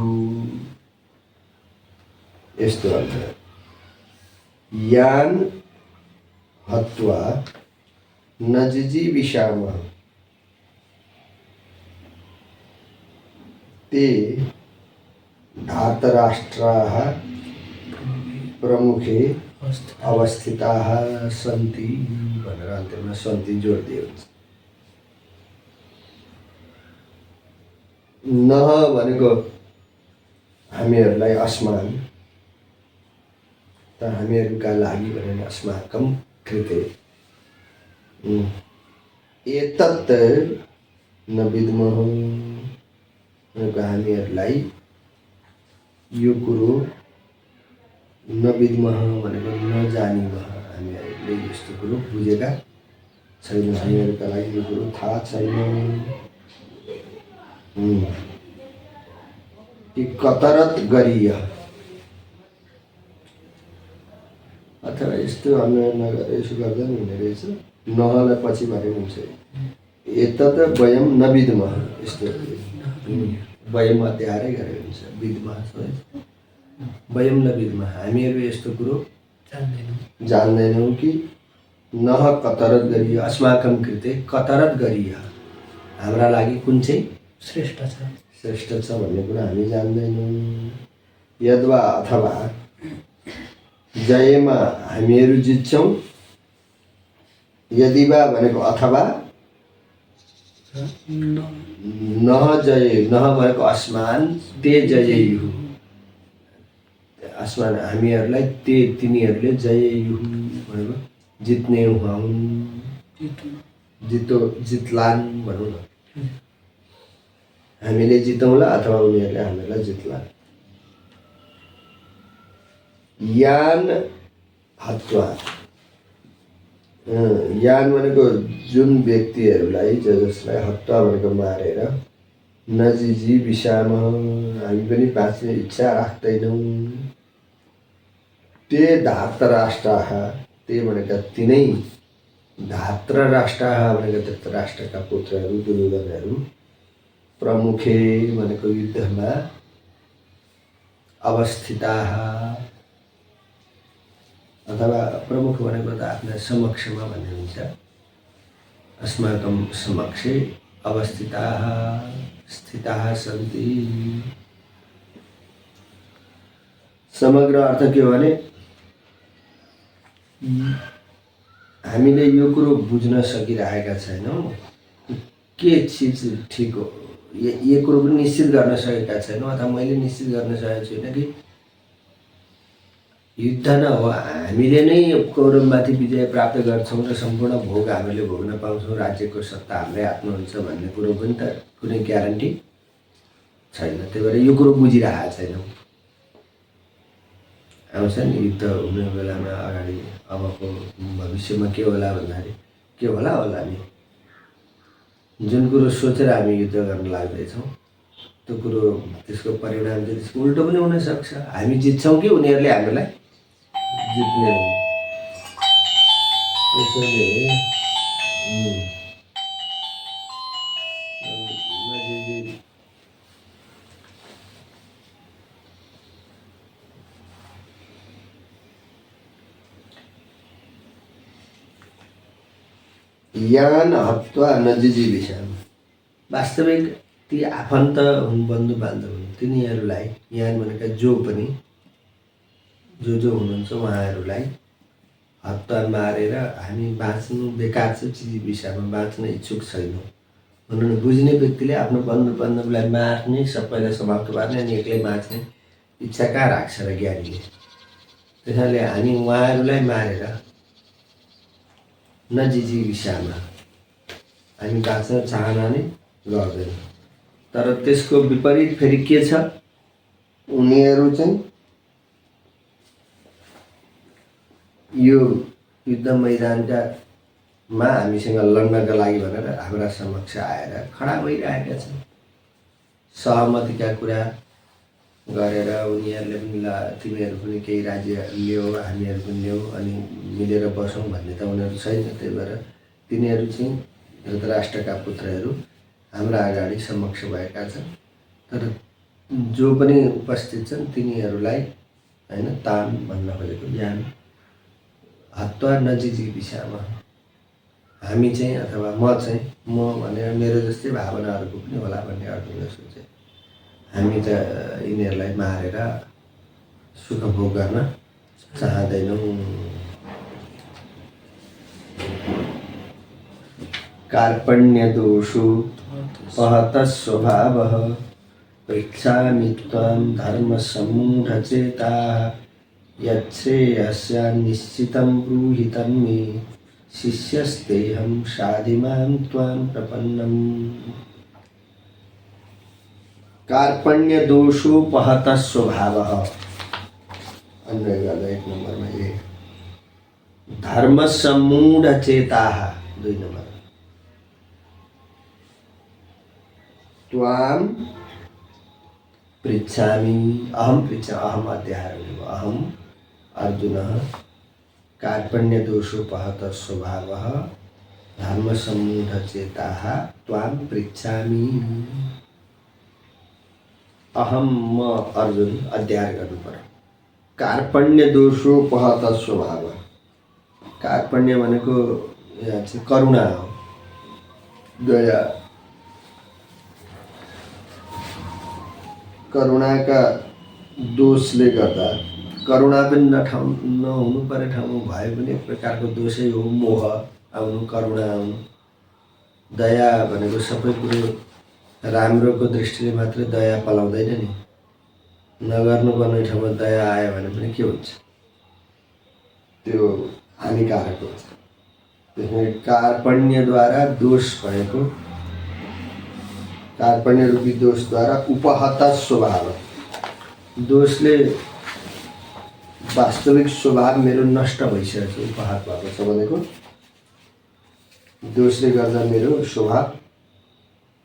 यस्तो अर्थ। यान हत्वा न जिजीविषामः, ते धार्तराष्ट्राः प्रमुखे अवस्थिताः सन्ति भनेर अन्त्यमा सन्ति जोड दिएको हुन्छ। नह भनेको हामीहरूलाई अस्मान, त हामीहरूका लागि भने अस्माकं कृते एतत् न विद्मः भनेको हामीहरूलाई यो कुरो न विद्मः भनेको नजानिमः, हामीहरूले यस्तो कुरो बुझेका छैनौँ, हामीहरूका लागि यो कुरो थाहा छैन कि कतरत गरिय अथवा यस्तो अनुहार नगरेर यसो गर्दा पनि हुने रहेछ। नहलाई पछि भने हुन्छ एतत् वयं न विद्मः, यस्तो वयम अध्याहारै गरेको हुन्छ। विद्मः वयम न विद्मः, हामीहरू यस्तो कुरो जान्दैनौँ कि नह कतरत गरिय अस्माकं कृते कतरत गरिय, हाम्रा लागि कुन चाहिँ श्रेष्ठ छ भन्ने कुरा हामी जान्दैनौँ। यद्वा अथवा जयमा हामीहरू जित्छौँ, यदि वा भनेको अथवा नह जय, नह भनेको अस्मान, ते जयेयुः अस्मान हामीहरूलाई ते तिनीहरूले जयेयुः भनेको जित्ने हुन्, जित्लान् भनौँ न, हामीले जितौँला अथवा उनीहरूले हामीलाई जित्ला। यान हत्वा, यान भनेको जुन व्यक्तिहरूलाई जसलाई हत्वा भनेको मारेर, नजिजी विषाम हामी पनि बाँच्ने इच्छा राख्दैनौँ। ते धार्तराष्ट्राः, ते भनेका तिनै धार्तराष्ट्राः भनेको धृतराष्ट्रका पुत्रहरू दुर्योधनहरू, प्रमुखे भनेको युद्धमा अवस्थिताः अथवा प्रमुख भनेको त आफ्ना समक्षमा भन्ने हुन्छ। अस्माकं समक्षे अवस्थिताः स्थिताः सन्ति। समग्र अर्थ के हो भने हामीले यो कुरो बुझ्न सकिरहेका छैनौँ के चिज ठिक हो, यो कुरो पनि निश्चित गर्न सकेका छैनौँ अथवा मैले निश्चित गर्न सकेको छुइनँ कि युद्ध नहो हामीले नै कौरवमाथि विजय प्राप्त गर्छौँ र सम्पूर्ण भोग हामीले भोग्न पाउँछौँ, राज्यको सत्ता हाम्रै हातमा हुन्छ भन्ने कुरो पनि त कुनै ग्यारेन्टी छैन। त्यही भएर यो कुरो बुझिरहेका छैनौँ। आउँछ नि युद्ध हुने बेलामा अगाडि अबको भविष्यमा के होला भन्दाखेरि के होला नि, जुन कुरो सोचेर हामी युद्ध गर्न लाग्दैछौँ त्यो कुरो त्यसको परिणाम चाहिँ त्यसको उल्टो पनि हुनसक्छ। हामी जित्छौँ कि उनीहरूले हामीलाई जित्ने हो। त्यसैले यान हत्वा नजिजीविषाम, वास्तविक ती आफन्त हुन्, बन्धु बान्धव हुन्, तिनीहरूलाई यान भनेका जो पनि जो हुनुहुन्छ उहाँहरूलाई हत्या मारेर हामी बाँच्नु बेकार छ, जिजीविषामा बाँच्न इच्छुक छैनौँ भन्नु बुझ्ने व्यक्तिले आफ्नो बन्धु बान्धवलाई मार्ने, सबैलाई समाप्त पार्ने अनि एक्लै बाँच्ने इच्छा कहाँ राख्छ र ज्ञानीले। त्यसैले हामी उहाँहरूलाई मारेर नजिजीविषामा हामी बाँच्न चाहना नै गर्दैनौँ। तर त्यसको विपरीत फेरि के छ, उनीहरू चाहिँ यो युद्ध मैदानमा हामीसँग लड्नका लागि भनेर हाम्रा समक्ष आएर खडा भइरहेका छन्। सहमतिका कुरा गरेर उनीहरूले पनि ल तिमीहरू पनि केही राज्य लियो हामीहरू पनि लियो अनि मिलेर बसौँ भन्ने त उनीहरू छैन। त्यही भएर तिनीहरू चाहिँ धृतराष्ट्रका पुत्रहरू हाम्रा अगाडि समक्ष भएका छन्। तर जो पनि उपस्थित छन् तिनीहरूलाई होइन तान भन्न खोजेको ज्ञान हत्वा नजिजीविषामा, हामी चाहिँ अथवा म भनेर मेरो जस्तै भावनाहरूको पनि होला भन्ने अर्थ सोचे। हामी त यिनीहरूलाई मारेर सुख भोग गर्न चाहँदैनौँ। कार्पण्यदोषो पहतः स्वभावः पृच्छामि त्वां धर्मसम्मूढचेताः यच्छ्रेयस्या निश्चितं ब्रूहि तन्मे शिष्यस्तेऽहं शाधिमां त्वां प्रपन्नम्। कार्पण्यदोषोपहतः स्वभावः अन्वय गर्दा 1 नम्बरमा ये धर्मसम्मूढचेताः 2 नम्बर त्वां पृच्छामि अहम अध्याहारः अहम अर्जुनः कार्पण्यदोषोपहतः स्वभावः धर्मसम्मूढचेताः त्वां पृच्छामि। अहम म अर्जुन अध्याहार गर्नु पर्यो। कार्पण्यदोषोपहतः स्वभावः कार्पण्य भनेको यहाँ चाहिँ करुणा हो, दया। करुणाका दोषले गर्दा करुणा पनि नहुनु पर्ने ठाउँमा भए पनि एक प्रकारको दोषै हो। मोह आउनु, करुणा आउनु। दया भनेको सबै कुरो राम्रोको दृष्टिले मात्रै दया पलाउँदैन नि। नगर्नुपर्ने ठाउँमा दया आयो भने पनि के हुन्छ, त्यो हानिकारक हुन्छ। त्यसैले कार्पण्यद्वारा दोष भएको, कार्पण्य रूपी दोषद्वारा उपहत स्वभाव, दोषले वास्तविक स्वभाव मेरो नष्ट भइसकेको छ। उपहत भएको छ भनेको दोषले गर्दा मेरो स्वभाव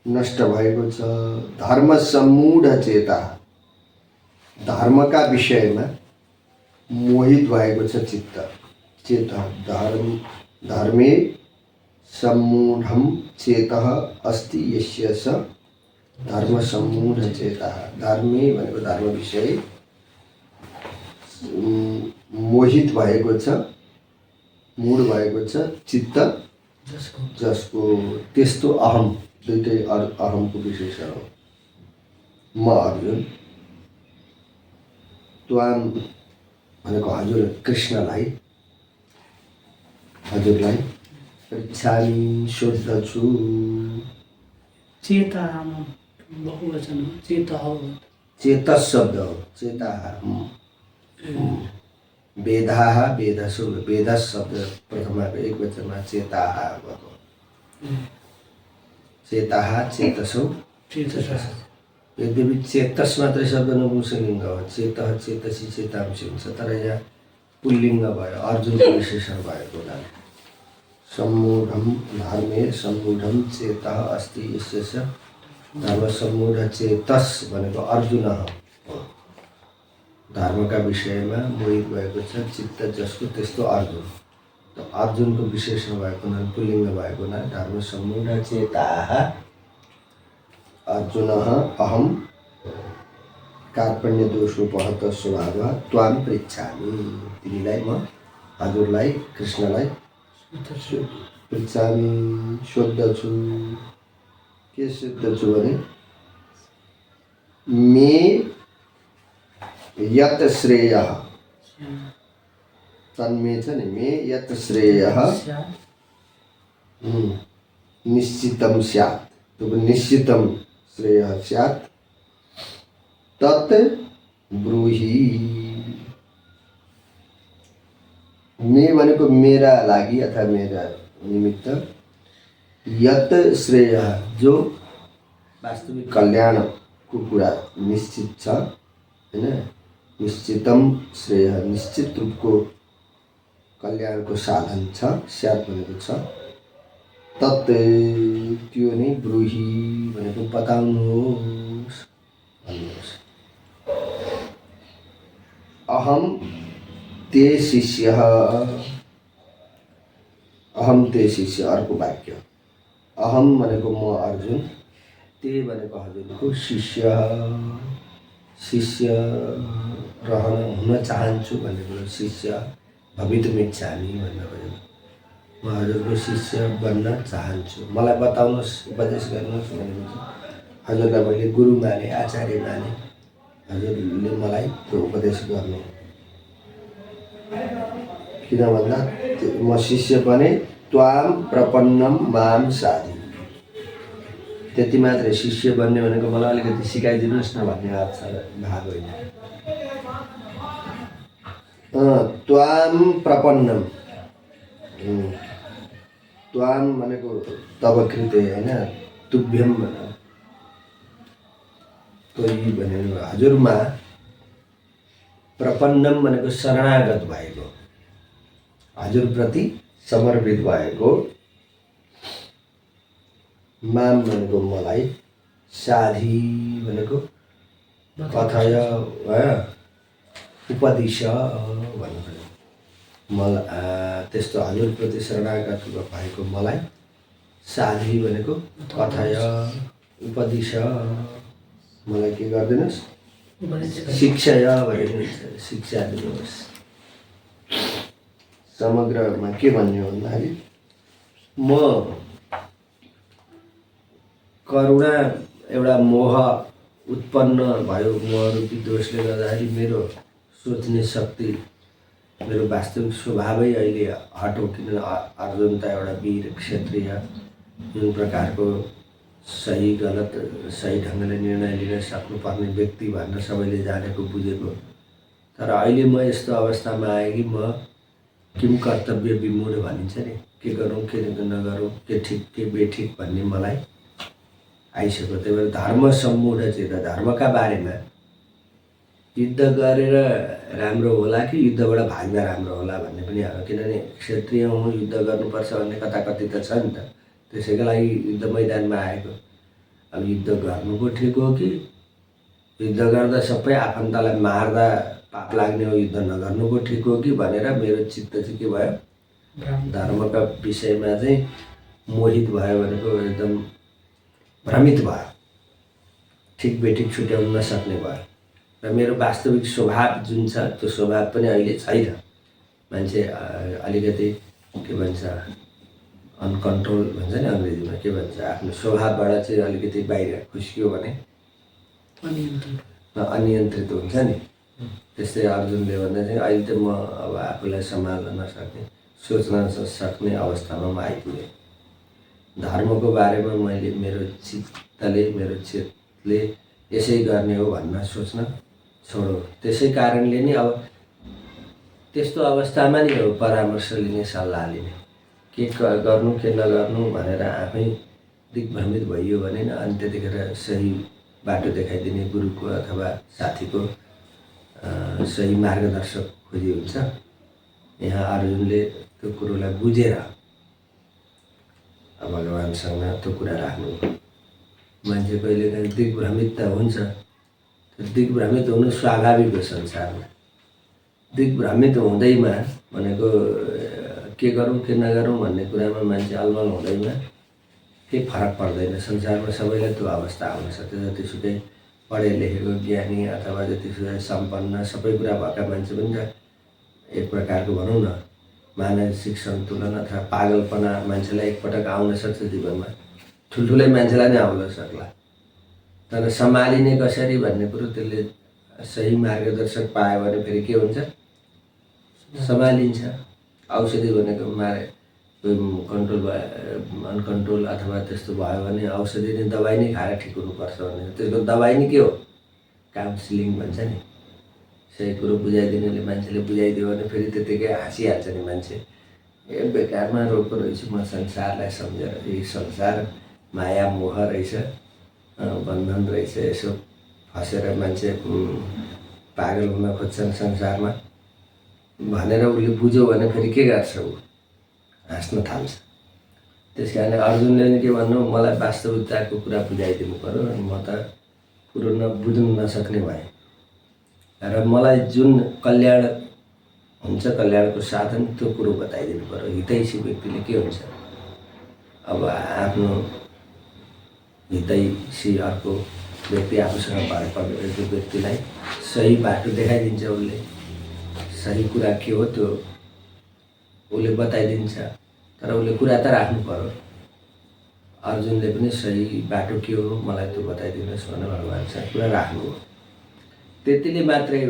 नष्ट भएको छ। धर्म सम्मूढ चेता, धर्मका विषयमा मोहित भएको छ चित्त। चेत धर्मे सम्मूढम चेतः अस्ति यस्य स धर्म सम्मूढ चेता। धर्मे भनेको धर्म विषय मोहित भएको छ, मूढ भएको छ चित्त जसको त्यस्तो अहम, दुईटै अहमको विशेषण हो। म अर्जुन त्वां भनेको हजुर कृष्णलाई, हजुरलाई पृच्छामि सोध्दछु। चेता बहुवचन हो, चेता हो, चेतः शब्द हो। चेता वेदाः वेदसु, वेदस शब्द प्रथमाको एक वचनमा चेताः भएको। चेताः चेतसौ चेतस। यद्यपि चेतस मात्रै शब्द नपुंसकलिङ्ग हो। चेतः चेतसी चेतांसी हुन्छ, तर यहाँ पुल्लिङ्ग भयो, अर्जुनको विशेषण भएको हुनाले। सम्मूढम धर्मे सम्मूढम चेतः अस्ति यस्य स धर्म सम्मूढ चेतस भनेको अर्जुन हो। धर्मका विषयमा मोहित भएको छ चित्त जसको, त्यस्तो अर्जुन। त अर्जुनको विशेषण भएको हुनाले, पुल्लिङ्ग भएको हुनाले धर्म सम्मूढ चेताः अर्जुनः अहम कार्पण्यदोषोपहतः स्वभावः त्वां पृच्छामि। तिमीलाई म, हजुरलाई कृष्णलाई पृच्छामि सोध्दछु। के सोध्दछु भने मे यत श्रेयः, तन्मे छ नि, मे यत श्रेयः निश्चितं स्यात्, त्यो निश्चितं श्रेयः स्यात् तत् ब्रूहि। मे भनेको मेरा लागि अथवा मेरा निमित्त, यत श्रेय जो वास्तविक कल्याणको कुरा निश्चित छ हैन, निश्चितम श्रेय निश्चित रूपको कल्याणको साधन छ, स्यात् भनेको छ, तत् त्यो नै ब्रूहि भनेको बताउनुहोस् भन्नुहोस्। अहम ते शिष्यः, अहम ते शिष्य अर्को वाक्य। अहम भनेको म अर्जुन, ते भनेको हजुरको शिष्य, शिष्य रहन हुन चाहन्छु भनेको शिष्य भवितुमिच्छामि भन्नु भयो। म हजुरको शिष्य बन्न चाहन्छु, मलाई बताउनुहोस्, उपदेश गर्नुहोस् भनेको छ। हजुरलाई मैले गुरु माने, आचार्य माने, हजुरले मलाई त्यो उपदेश गर्नु। किन भन्दा म शिष्य बने, त्वाम प्रपन्नम माम साधि। त्यति मात्रै, शिष्य बन्ने भनेको मलाई अलिकति सिकाइदिनुहोस् न भन्ने अर्थ भाग होइन। त्वाम प्रपन्नम, त्वाम भनेको तब कृते होइन, तुभ्यम भनेको तोही भनेको हजुरमा, प्रपन्नम भनेको शरणागत भएको, हजुरप्रति समर्पित भएको, माम भनेको मलाई, साधी भनेको कथय उपदिश भन्नु। मलाई त्यस्तो हजुरप्रति शरणागत भएको मलाई, साधी भनेको कथय उपदिश, मलाई के गरिदिनुहोस्, शिक्षा भनिदिनुहोस्, शिक्षा दिनुहोस्। समग्रमा के भन्ने हो भन्दाखेरि म करुणा एउटा मोह उत्पन्न भयो, मोहरूपी दोषले गर्दाखेरि मेरो सोच्ने शक्ति, मेरो वास्तविक स्वभावै अहिले हटो। किन अर्जुन त एउटा वीर क्षत्रिय, जुन प्रकारको सही गलत सही ढङ्गले निर्णय लिन सक्नुपर्ने व्यक्ति भनेर सबैले जानेको बुझेको, तर अहिले म यस्तो अवस्थामा आएँ कि म किम कर्तव्य विमूढ भनिन्छ नि, के गरौँ के नगरौँ, के ठिक के बेठिक भन्ने मलाई आइसक्यो। त्यही भएर धर्म सम्मूढ चेत, धर्मका बारेमा युद्ध गरेर राम्रो होला कि युद्धबाट भाग्दा राम्रो होला भन्ने पनि हो। किनभने क्षत्रिय हुँ, युद्ध गर्नुपर्छ भन्ने कताकति त छ नि त, त्यसैको लागि युद्ध मैदानमा आएको। अब युद्ध गर्नु पो ठिक हो कि युद्ध गर्दा सबै आफन्तलाई मार्दा पाप लाग्ने हो, युद्ध नगर्नु पो ठिक हो कि भनेर मेरो चित्त चाहिँ के भयो, धर्मका विषयमा चाहिँ मोहित भयो भनेको एकदम भ्रमित भयो, ठिक बेठिक छुट्याउन नसक्ने भयो। र मेरो वास्तविक स्वभाव जुन छ त्यो स्वभाव पनि अहिले छैन। मान्छे अलिकति के भन्छ, अनकन्ट्रोल भन्छ नि अङ्ग्रेजीमा, के भन्छ, आफ्नो स्वभावबाट चाहिँ अलिकति बाहिर खुस्कियो भने अनियन्त्रित हुन्छ नि। त्यस्तै अर्जुनले भन्दा चाहिँ अहिले त म अब आफूलाई सम्हाल्न नसक्ने, सोच्न सक्ने अवस्थामा म आइपुगेँ। धर्मको बारेमा मैले मेरो चित्तले, मेरो चेतले यसै गर्ने हो भन्न सोच्न छोडो। त्यसै कारणले नि अब त्यस्तो अवस्थामा नि हो परामर्श लिने, सल्लाह लिने, के गर्नु के नगर्नु भनेर आफै दिग्भ्रमित भइयो भने न, अनि त्यतिखेर सही बाटो देखाइदिने गुरुको अथवा साथीको सही मार्गदर्शक खोजी हुन्छ। यहाँ अर्जुनले त्यो कुरोलाई बुझेर भगवान्सँग त्यो कुरा राख्नु। मान्छे कहिलेकाहीँ दिग्भ्रमित त हुन्छ, त्यो दिग्भ्रमित हुनु स्वाभाविक हो संसारमा। दिग्भ्रमित हुँदैमा भनेको के गरौँ के नगरौँ भन्ने कुरामा मान्छे अलमल हुँदैमा केही फरक पर्दैन। संसारमा सबैलाई त्यो अवस्था आउन सक्छ। जतिसुकै पढे लेखेको ज्ञानी अथवा जतिसुकै सम्पन्न सबै कुरा भएका मान्छे पनि त एक प्रकारको भनौँ न मानसिक सन्तुलन अथवा पागलपना मान्छेलाई एकपटक आउन सक्छ जीवनमा। ठुल्ठुलै मान्छेलाई नै आउन सक्ला, तर सम्हालिने कसरी भन्ने कुरो त्यसले सही मार्गदर्शक पायो भने फेरि के हुन्छ, सम्हालिन्छ। औषधि भनेको मारे कन्ट्रोल भयो, अनकन्ट्रोल अथवा त्यस्तो भयो भने औषधि नै दबाई नै खाएर ठिक हुनुपर्छ भने त्यसको दबाई नै के हो, काउन्सिलिङ भन्छ नि। सही कुरो बुझाइदिनेले मान्छेले बुझाइदियो भने फेरि त्यतिकै हाँसिहाल्छ नि मान्छे। ए बेकारमा रोएको रहेछु म संसारलाई सम्झेर, यही संसार माया मोह रहेछ, बन्धन रहेछ, यसो फसेर मान्छे पागल हुन खोज्छन् संसारमा भनेर उसले बुझ्यो भने फेरि के गर्छ, ऊ हाँस्न थाल्छ। त्यस कारणले अर्जुनले नि के भन्नु, मलाई वास्तविकताको कुरा बुझाइदिनु पर्यो। म त कुरो बुझ्नु नसक्ने भएँ र मलाई जुन कल्याण हुन्छ, कल्याणको साधन, त्यो कुरो बताइदिनु पर्यो। हितैषी व्यक्तिले के हुन्छ, अब आफ्नो हितैषी अर्को व्यक्ति आफूसँग भर परेको व्यक्तिलाई सही बाटो देखाइदिन्छ। उसले सही कुरा के हो त्यो उसले बताइदिन्छ, तर उसले कुरा त राख्नु पर्यो। अर्जुनले पनि सही बाटो के हो मलाई त्यो बताइदिनुहोस् भनेर भगवान्सँग कुरा राख्नु हो। त्यतिले मात्रै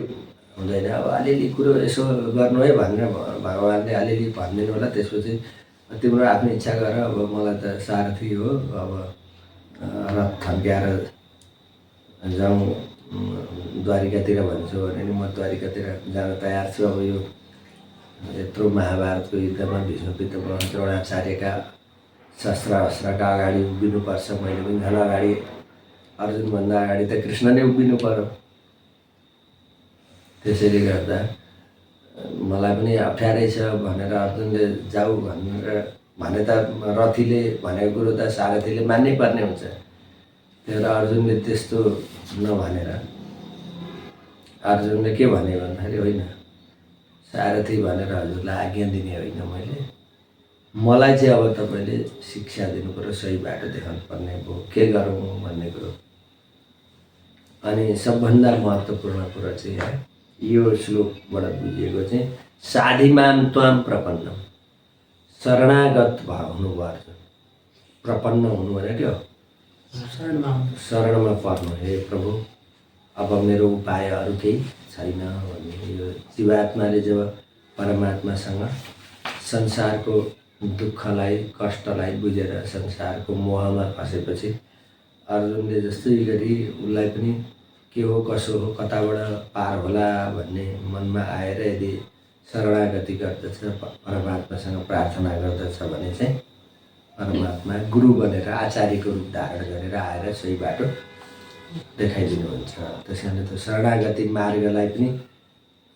हुँदैन, अब अलिअलि कुरो यसो गर्नु है भनेर भगवान्ले अलिअलि भनिदिनु होला। त्यसपछि तिम्रो आफ्नो इच्छा गर, अब मलाई त सारथी हो, अब रथ थन्क्याएर जाउँ द्वारिकातिर भन्छौ भने नि म द्वारिकातिर जान तयार छु। अब यो यत्रो महाभारतको युद्धमा भीष्म पितामह द्रोणाचार्यका शस्त्र अस्त्रका अगाडि उभिनुपर्छ। मैले पनि झन् अगाडि अर्जुनभन्दा अगाडि त कृष्ण नै उभिनु पर्यो। त्यसैले गर्दा मलाई पनि अप्ठ्यारै छ भनेर अर्जुनले जाऊ भने त रथीले भनेको कुरो त सारथीले मान्नै पर्ने हुन्छ। तर अर्जुनले त्यस्तो नभनेर अर्जुनले के भने भन्दाखेरि होइन, सारथी भनेर हजुरलाई आज्ञा दिने होइन मैले, मलाई चाहिँ अब तपाईँले शिक्षा दिनु पर्यो, सही बाटो देखाउनु पर्ने भयो, के गरौँ भन्ने कुरो। अनि सबभन्दा महत्त्वपूर्ण कुरा चाहिँ यो श्लोकबाट बुझिएको चाहिँ साधिमाम त्वाम प्रपन्नम, शरणागत हुनुभयो अर्जुन। प्रपन्न हुनु भनेको के हो? शरणमा पर्नु। हे प्रभु अब मेरो उपाय अरू केही छैन भन्ने। यो जीवात्माले जब परमात्मासँग संसारको दुःखलाई कष्टलाई बुझेर संसारको मोहमा फसेपछि अर्जुनले जस्तै गरी उसलाई पनि के हो कसो हो कताबाट पार होला भन्ने मनमा आएर यदि शरणागति गर्दछ, परमात्मासँग प्रार्थना गर्दछ भने चाहिँ परमात्मा गुरु बनेर आचार्यको रूप धारण गरेर आएर सही बाटो देखाइदिनुहुन्छ। त्यस कारण त्यो शरणागति मार्गलाई पनि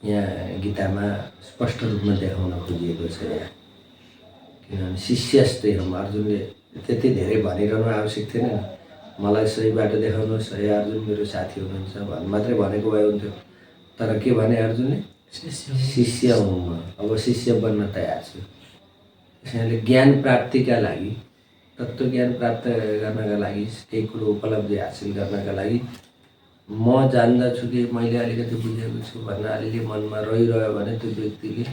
यहाँ गीतामा स्पष्ट रूपमा देखाउन खोजिएको छ। यहाँ किनभने शिष्यस्तै हम, अर्जुनले त्यति धेरै भनिरहनु आवश्यक थिएन नि, मलाई सही बाटो देखाउनुहोस् है अर्जुन मेरो साथी हुनुहुन्छ मात्रै भनेको भए हुन्थ्यो। तर के भने अर्जुनले शिष्य हुँ म, अब शिष्य बन्न तयार छु। त्यसैले ज्ञान प्राप्तिका लागि, तत्त्वज्ञान प्राप्त गर्नका लागि, केही कुरो उपलब्धि हासिल गर्नका लागि म जान्दछु कि मैले अलिकति बुझेको छु भन्न अलिअलि मनमा रहिरह्यो भने त्यो व्यक्तिले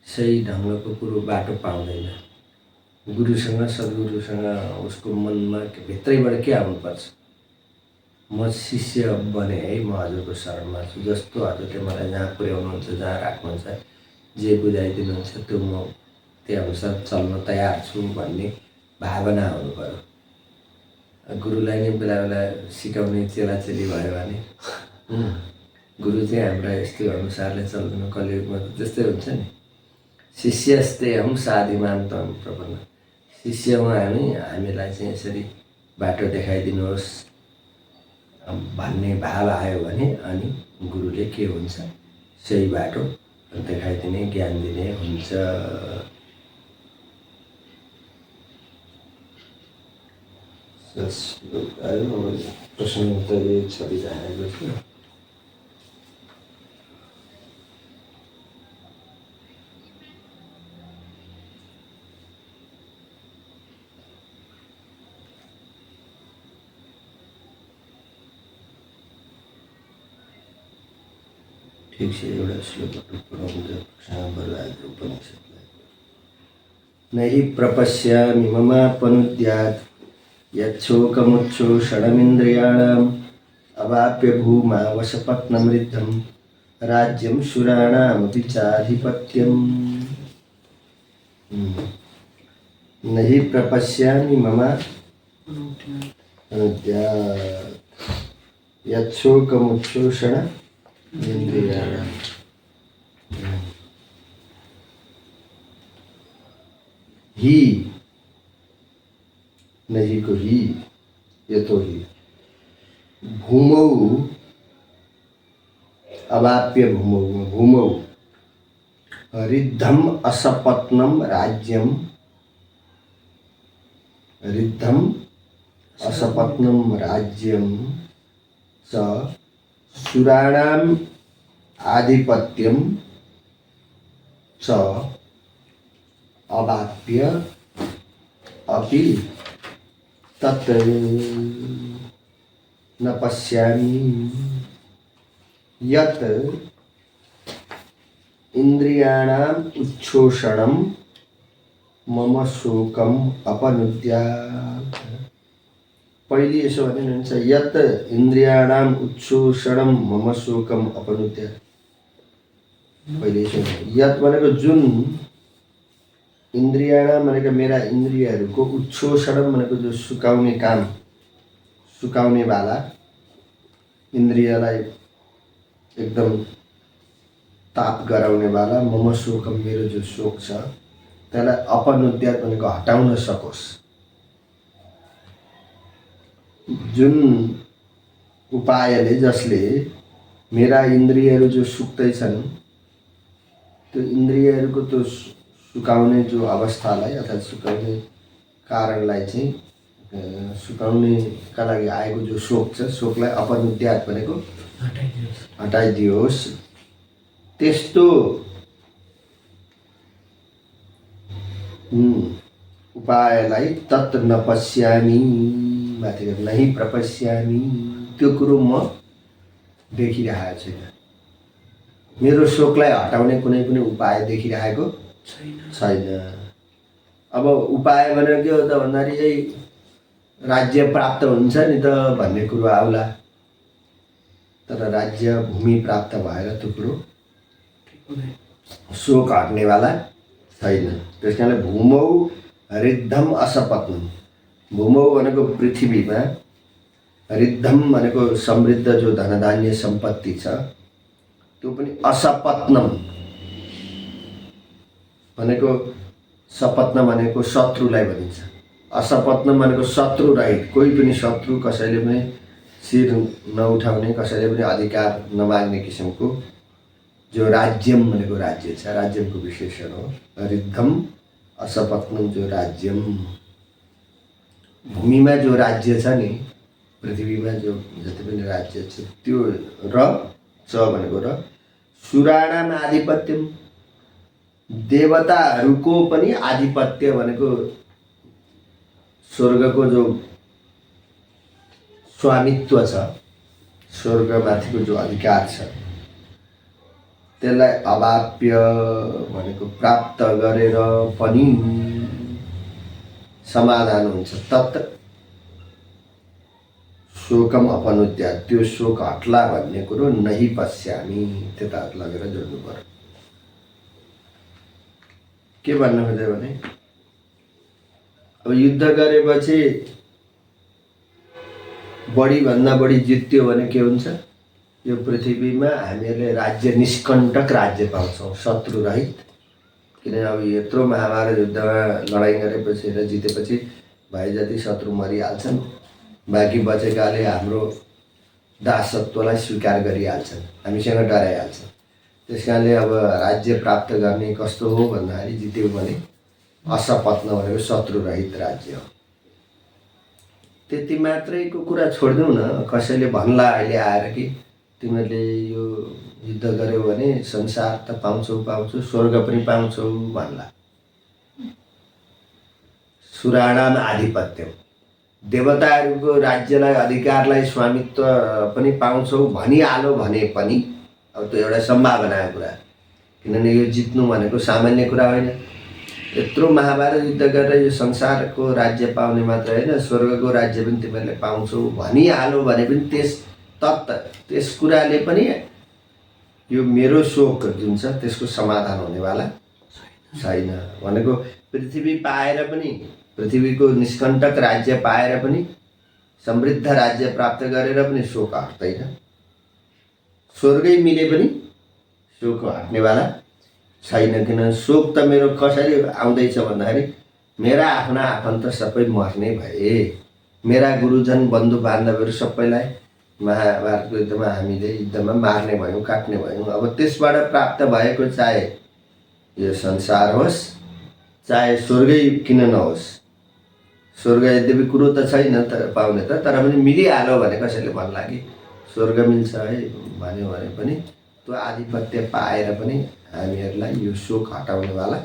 सही ढङ्गको कुरो बाटो पाउँदैन। गुरुसँग सद्गुरुसँग उसको मनमा भित्रैबाट के आउनुपर्छ, म शिष्य बने है, म हजुरको शरणमा छु, जस्तो हजुरले मलाई जहाँ पुर्याउनुहुन्छ जहाँ राख्नुहुन्छ जे बुझाइदिनुहुन्छ त्यो म त्यही अनुसार चल्न तयार छु भन्ने भावना हुनु पर्यो। गुरुलाई नै बेला बेला सिकाउने चेलाचेली भयो भने गुरु चाहिँ हाम्रा यस्तो अनुसारले चल्दैन। कलियुगमा त त्यस्तै हुन्छ नि। शिष्यस्ते हम साधिमाम त्वाम प्रपन्न, शिष्य हो हामी, हामीलाई चाहिँ यसरी बाटो देखाइदिनुहोस् भन्ने भाव आयो भने अनि गुरुले के हुन्छ, सही बाटो देखाइदिने ज्ञान दिने हुन्छ। प्रश्न उत्तर यही छरिरहेको छु। ठिक छ, एउटा श्लोकहरू पढाउँदै बरु आज उपनिषद्लाई। नहि प्रपश्यामि ममापनुद्यात् यच्छोकमुच्छोषणमिन्द्रियाणाम् अवाप्य भूमा वशपत्नमृद्धं राज्यं सुराणामपि चाधिपत्यम्। नहि प्रपश्यामि ममापनुद्यात् यच्छोकमुच्छोषणमिन्द्रियाणाम्। ही नहीं को ही, ये तो ही भूमौ अवाप्य भूमौ रिद्धम असपत्नम राज्यम, रिद्धम असपत्नम राज्यम च सुराणाम आधिपत्यम च अवाप्य अपि तत् न पश्यामि यत् इंद्रियाणाम उच्छोषणम मम शोकम अपनुद्यात्। पहिले यसो भनिनुहुन्छ यत इन्द्रियाणाम उच्छोषणम मम शोकम अपनुत्य। पहिले यसो यत भनेको जुन इन्द्रियाणाम भनेको मेरा इन्द्रियहरूको उच्छोषणम भनेको जो सुकाउने काम, सुकाउने वाला, इन्द्रियलाई एकदम ताप गराउने वाला मम शोकम मेरो जो शोक छ त्यसलाई अपनुद्यात भनेको हटाउन सकोस्। जुन उपायले जसले मेरा इन्द्रियहरू जो सुक्दैछन् त्यो इन्द्रियहरूको त्यो सुकाउने जो अवस्थालाई अथवा सुकाउने कारणलाई चाहिँ सुकाउनेका लागि आएको जो शोक छ शोकलाई अपनुद्यात भनेको हटाइदियोस्। त्यस्तो उपायलाई तत् न पश्यामि माथि नहि प्रपश्यामि त्यो कुरो म देखिरहेको छैन। मेरो शोकलाई हटाउने कुनै पनि उपाय देखिरहेको छैन। अब उपाय भनेर के हो त भन्दाखेरि यही राज्य प्राप्त हुन्छ नि त भन्ने कुरो आउला, तर राज्य भूमि प्राप्त भएर त्यो कुरो शोक हट्नेवाला छैन। त्यस कारणले भूमौ रिद्धम असपत्नम, भूमौ भनेको पृथ्वीमा, रिद्धम भनेको समृद्ध जो धनधान्य सम्पत्ति छ त्यो पनि असपत्नम भनेको, सपत्न भनेको शत्रुलाई भनिन्छ, असपत्नम भनेको शत्रु रहित, कोही पनि शत्रु कसैले पनि शिर नउठाउने, कसैले पनि अधिकार नमाग्ने किसिमको जो राज्यम भनेको राज्य छ, राज्यमको विशेषण हो। रिद्धम असपत्नम जो राज्यम, भूमिमा जो राज्य छ नि, पृथ्वीमा जो जति पनि राज्य छ त्यो र च भनेको र सुराणाम आधिपत्यम, देवताहरूको पनि आधिपत्य भनेको स्वर्गको जो स्वामित्व छ, स्वर्गमाथिको जो अधिकार छ त्यसलाई अवाप्य भनेको प्राप्त गरेर पनि समाधान हुन्छ। तत् शोकम अपनुद्यात, त्यो शोक हट्ला भन्ने कुरो नहि पश्यामि, त्यता लगेर जोड्नु पर्यो। के भन्न खोज्यो भने अब युद्ध गरेपछि बढीभन्दा बढी जित्यो भने के हुन्छ, यो पृथ्वीमा हामीहरूले राज्य निष्कण्टक राज्य पाउँछौँ, शत्रु रहित। किनभने अब यत्रो महाभारत युद्धमा लडाइँ गरेपछि र जितेपछि भाइ जति शत्रु मरिहाल्छन्, बाँकी बचेकाले हाम्रो दासत्वलाई स्वीकार गरिहाल्छन्, हामीसँग डराइहाल्छन्। त्यस कारणले अब राज्य प्राप्त गर्ने कस्तो हो भन्दाखेरि जित्यो भने असपत्न भनेको शत्रु रहित राज्य हो। त्यति मात्रैको कुरा छोडिदिउँ न, कसैले भन्ला अहिले आएर कि तिमीहरूले यो युद्ध गर्यौ भने संसार त पाउँछौ पाउँछौ, स्वर्ग पनि पाउँछौ भन्ला। सुराणाम आधिपत्य, देवताहरूको राज्यलाई, अधिकारलाई, स्वामित्व पनि पाउँछौ भनिहाल्यो भने पनि अब त्यो एउटा सम्भावनाको कुरा, किनभने यो जित्नु भनेको सामान्य कुरा होइन। यत्रो महाभारत युद्ध गरेर यो संसारको राज्य पाउने मात्र होइन, स्वर्गको राज्य पनि तिमीहरूले पाउँछौ भनिहाल्यो भने पनि त्यस कुराले पनि यो मेरो शोक जुन छ त्यसको समाधान हुनेवाला छैन। भनेको पृथ्वी पाएर पनि, पृथ्वीको निष्कण्टक राज्य पाएर पनि, समृद्ध राज्य प्राप्त गरेर पनि शोक हट्दैन। स्वर्गै मिले पनि शोक हट्नेवाला छैन। किन शोक त मेरो कसरी आउँदैछ भन्दाखेरि मेरा आफ्ना आफन्त सबै मर्ने भए, मेरा गुरुजन बन्धु बान्धवहरू सबैलाई महाभारतको युद्धमा हामीले युद्धमा मार्ने भयौँ, काट्ने भयौँ। अब त्यसबाट प्राप्त भएको चाहे यो संसार होस् चाहे स्वर्गै किन नहोस्, स्वर्ग यद्यपि कुरो त छैन तर पाउने त, तर पनि मिलिहाल्यो भने कसैले भन्ला कि स्वर्ग मिल्छ है भन्यो भने पनि त्यो आधिपत्य पाएर पनि हामीहरूलाई यो शोक हटाउनेवाला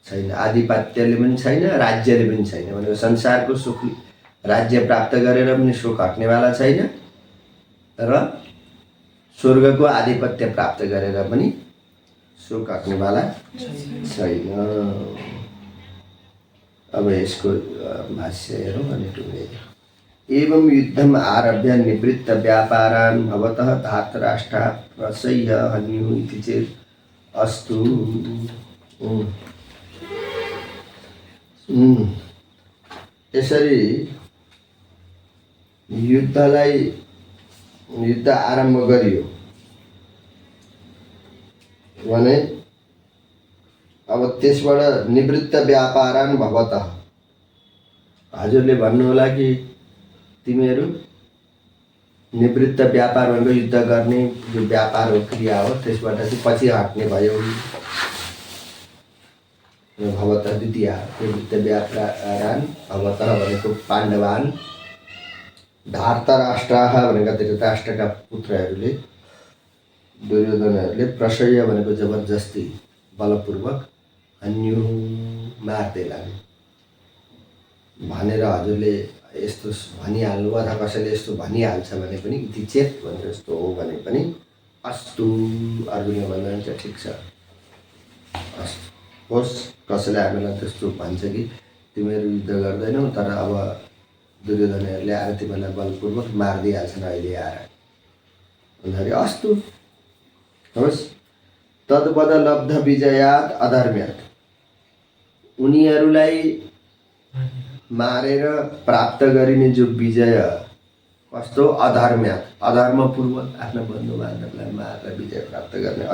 छैन। आधिपत्यले पनि छैन, राज्यले पनि छैन। भनेको संसारको सुख राज्य प्राप्त गरेर पनि शोक हट्नेवाला छैन र स्वर्गको आधिपत्य प्राप्त गरेर पनि शोक हट्नेवाला छैन। अब यसको भाष्य हेरौँ अनि टुङ्गेर एवं युद्धम आरभ्य निवृत्त व्यापारान् भवतः धार्तराष्ट्रा प्रसह्य हन्युः इति चेत् अस्तु। यसरी युद्ध आरम्भ गरियो भने अब त्यसबाट निवृत्त व्यापारान् भवतः, हजुरले भन्नुहोला कि तिमीहरू निवृत्त व्यापार भनेको युद्ध गर्ने जो व्यापार हो, क्रिया हो, त्यसबाट चाहिँ पछि हट्ने भयो। भवतः द्वितीय निवृत्त व्यापारान् भवतः भनेको पाण्डवान्, धार्तराष्ट्राः भनेका धृतराष्ट्रका पुत्रहरूले, दुर्योधनहरूले, प्रसह्य भनेको जबरजस्ती बलपूर्वक, अन्यु मार्दै लाने भनेर हजुरले यस्तो भनिहाल्नु अथवा कसैले यस्तो भनिहाल्छ भने पनि इति चेत भनेर यस्तो हो भने पनि अस्तु, अर्जुनले भन्नुहुन्छ ठिक छ, अस्तु होस्। कसैले हामीलाई त्यस्तो भन्छ कि तिमीहरू युद्ध गर्दैनौ तर अब दुर्योधनहरूले आएर तिमीलाई बलपूर्वक मारिदिइहाल्छन् अहिले आएर भन्दाखेरि अस्तु होस्। तद्बदलब्ध विजयात् अधर्म्यात्, उनीहरूलाई मारेर प्राप्त गरिने जो विजय कस्तो, अधर्म्यात् अधर्मपूर्वक आफ्ना बन्धु बान्धवलाई मारेर विजय प्राप्त गर्ने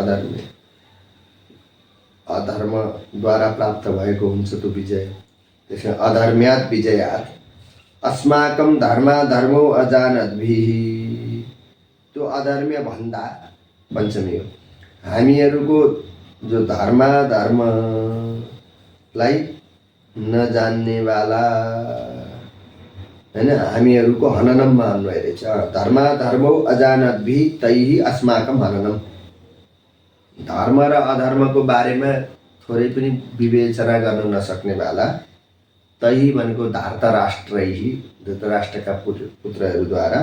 अधर्मद्वारा प्राप्त भएको हुन्छ त्यो विजय। त्यसमा अधर्म्यात् विजयात् अस्माकं धर्माधर्मो अजानद्भिः, त्यो अधर्म्य भन्दा पञ्चमी हो, हामीहरूको जो धर्मलाई नजान्नेवाला हैन, हामीहरूको हननममा अन्वय रहेछ। धर्माधर्मो अजानद्भिः तैः अस्माकं हननम, धर्म र अधर्मको बारेमा थोरै पनि विवेचना गर्न नसक्नेवाला, तैः भनेको धार्तराष्ट्रैः धृतराष्ट्रका पुत्रहरूद्वारा,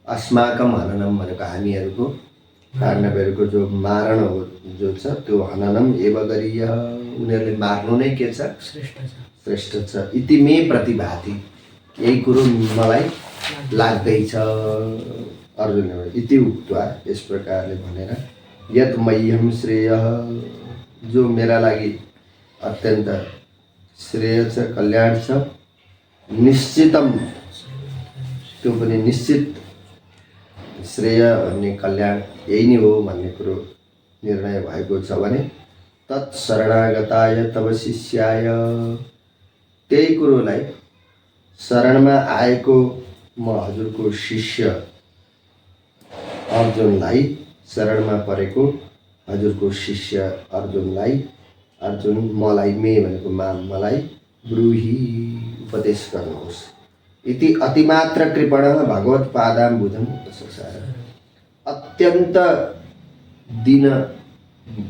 अस्माकं हननम भनेको हामीहरूको पाण्डवहरूको जो मारण हो जो छ त्यो हननम एव गरिय, उनीहरूले मार्नु नै के छ, श्रेष्ठ छ। इति मे प्रतिभाति, यही कुरो मलाई लाग्दैछ अर्जुनले। इति उक्त्वा, यस प्रकारले भनेर, यत् मह्यं श्रेयः, जो मेरा लागि अत्यन्त श्रेय छ, कल्याण छ, निश्चितम, त्यो पनि निश्चित श्रेय भन्ने कल्याण यही नै हो भन्ने कुरो निर्णय भएको छ भने, तत्शरणागताय तव शिष्याय, त्यही कुरोलाई शरणमा आएको म हजुरको शिष्य अर्जुनलाई, शरणमा परेको हजुरको शिष्य अर्जुनलाई, अर्जुन मलाई, मे भनेको मलाई, ब्रूहि उपदेश गर्नुहोस्। इति अतिमात्र कृपणः भगवत्पादाम्बुजम् उपससार, अत्यन्त दीन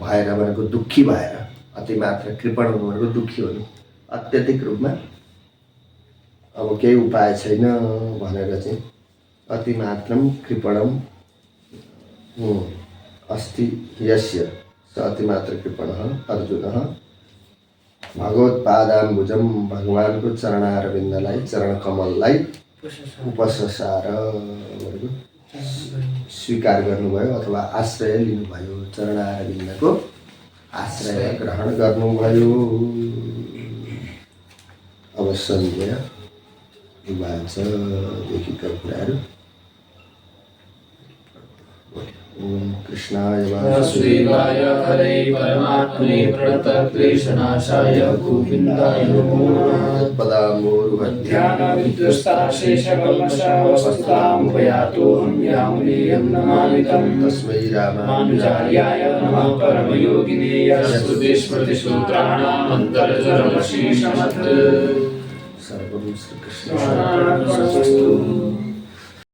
भएर भनेको दुःखी भएर, अतिमात्र कृपण भनेको दुःखी हुनु, अत्यधिक रूपमा अब केही उपाय छैन भनेर चाहिँ अतिमात्रम कृपणम अस्ति यस्य, स अतिमात्र कृपणः अर्जुनः भगवत्पादाम्बुजम, भगवानको चरणारविन्दलाई, चरण कमललाई उपससार भनेको स्वीकार गर्नुभयो अथवा आश्रय लिनुभयो, चरणारविन्दको आश्रय ग्रहण गर्नुभयो। अब सन्ध्या वाचदेखिका कुराहरू। ओम कृष्णाय वासुदेवाय हरे परमात्मने प्रणतक्लेशनाशाय गोविन्दाय नमो नमः। पदाम्बोरुहध्यानविध्वस्ताशेषकल्मषावस्तामुपयातोऽहं यामुनेयं नमामि तं। तस्मै रामानुजार्याय नमः परमयोगिने यस्सुतिस्मृतिसूत्राणाम् अन्तर्जरमशीषमत्। सर्वं श्रीकृष्णार्पणमस्तु।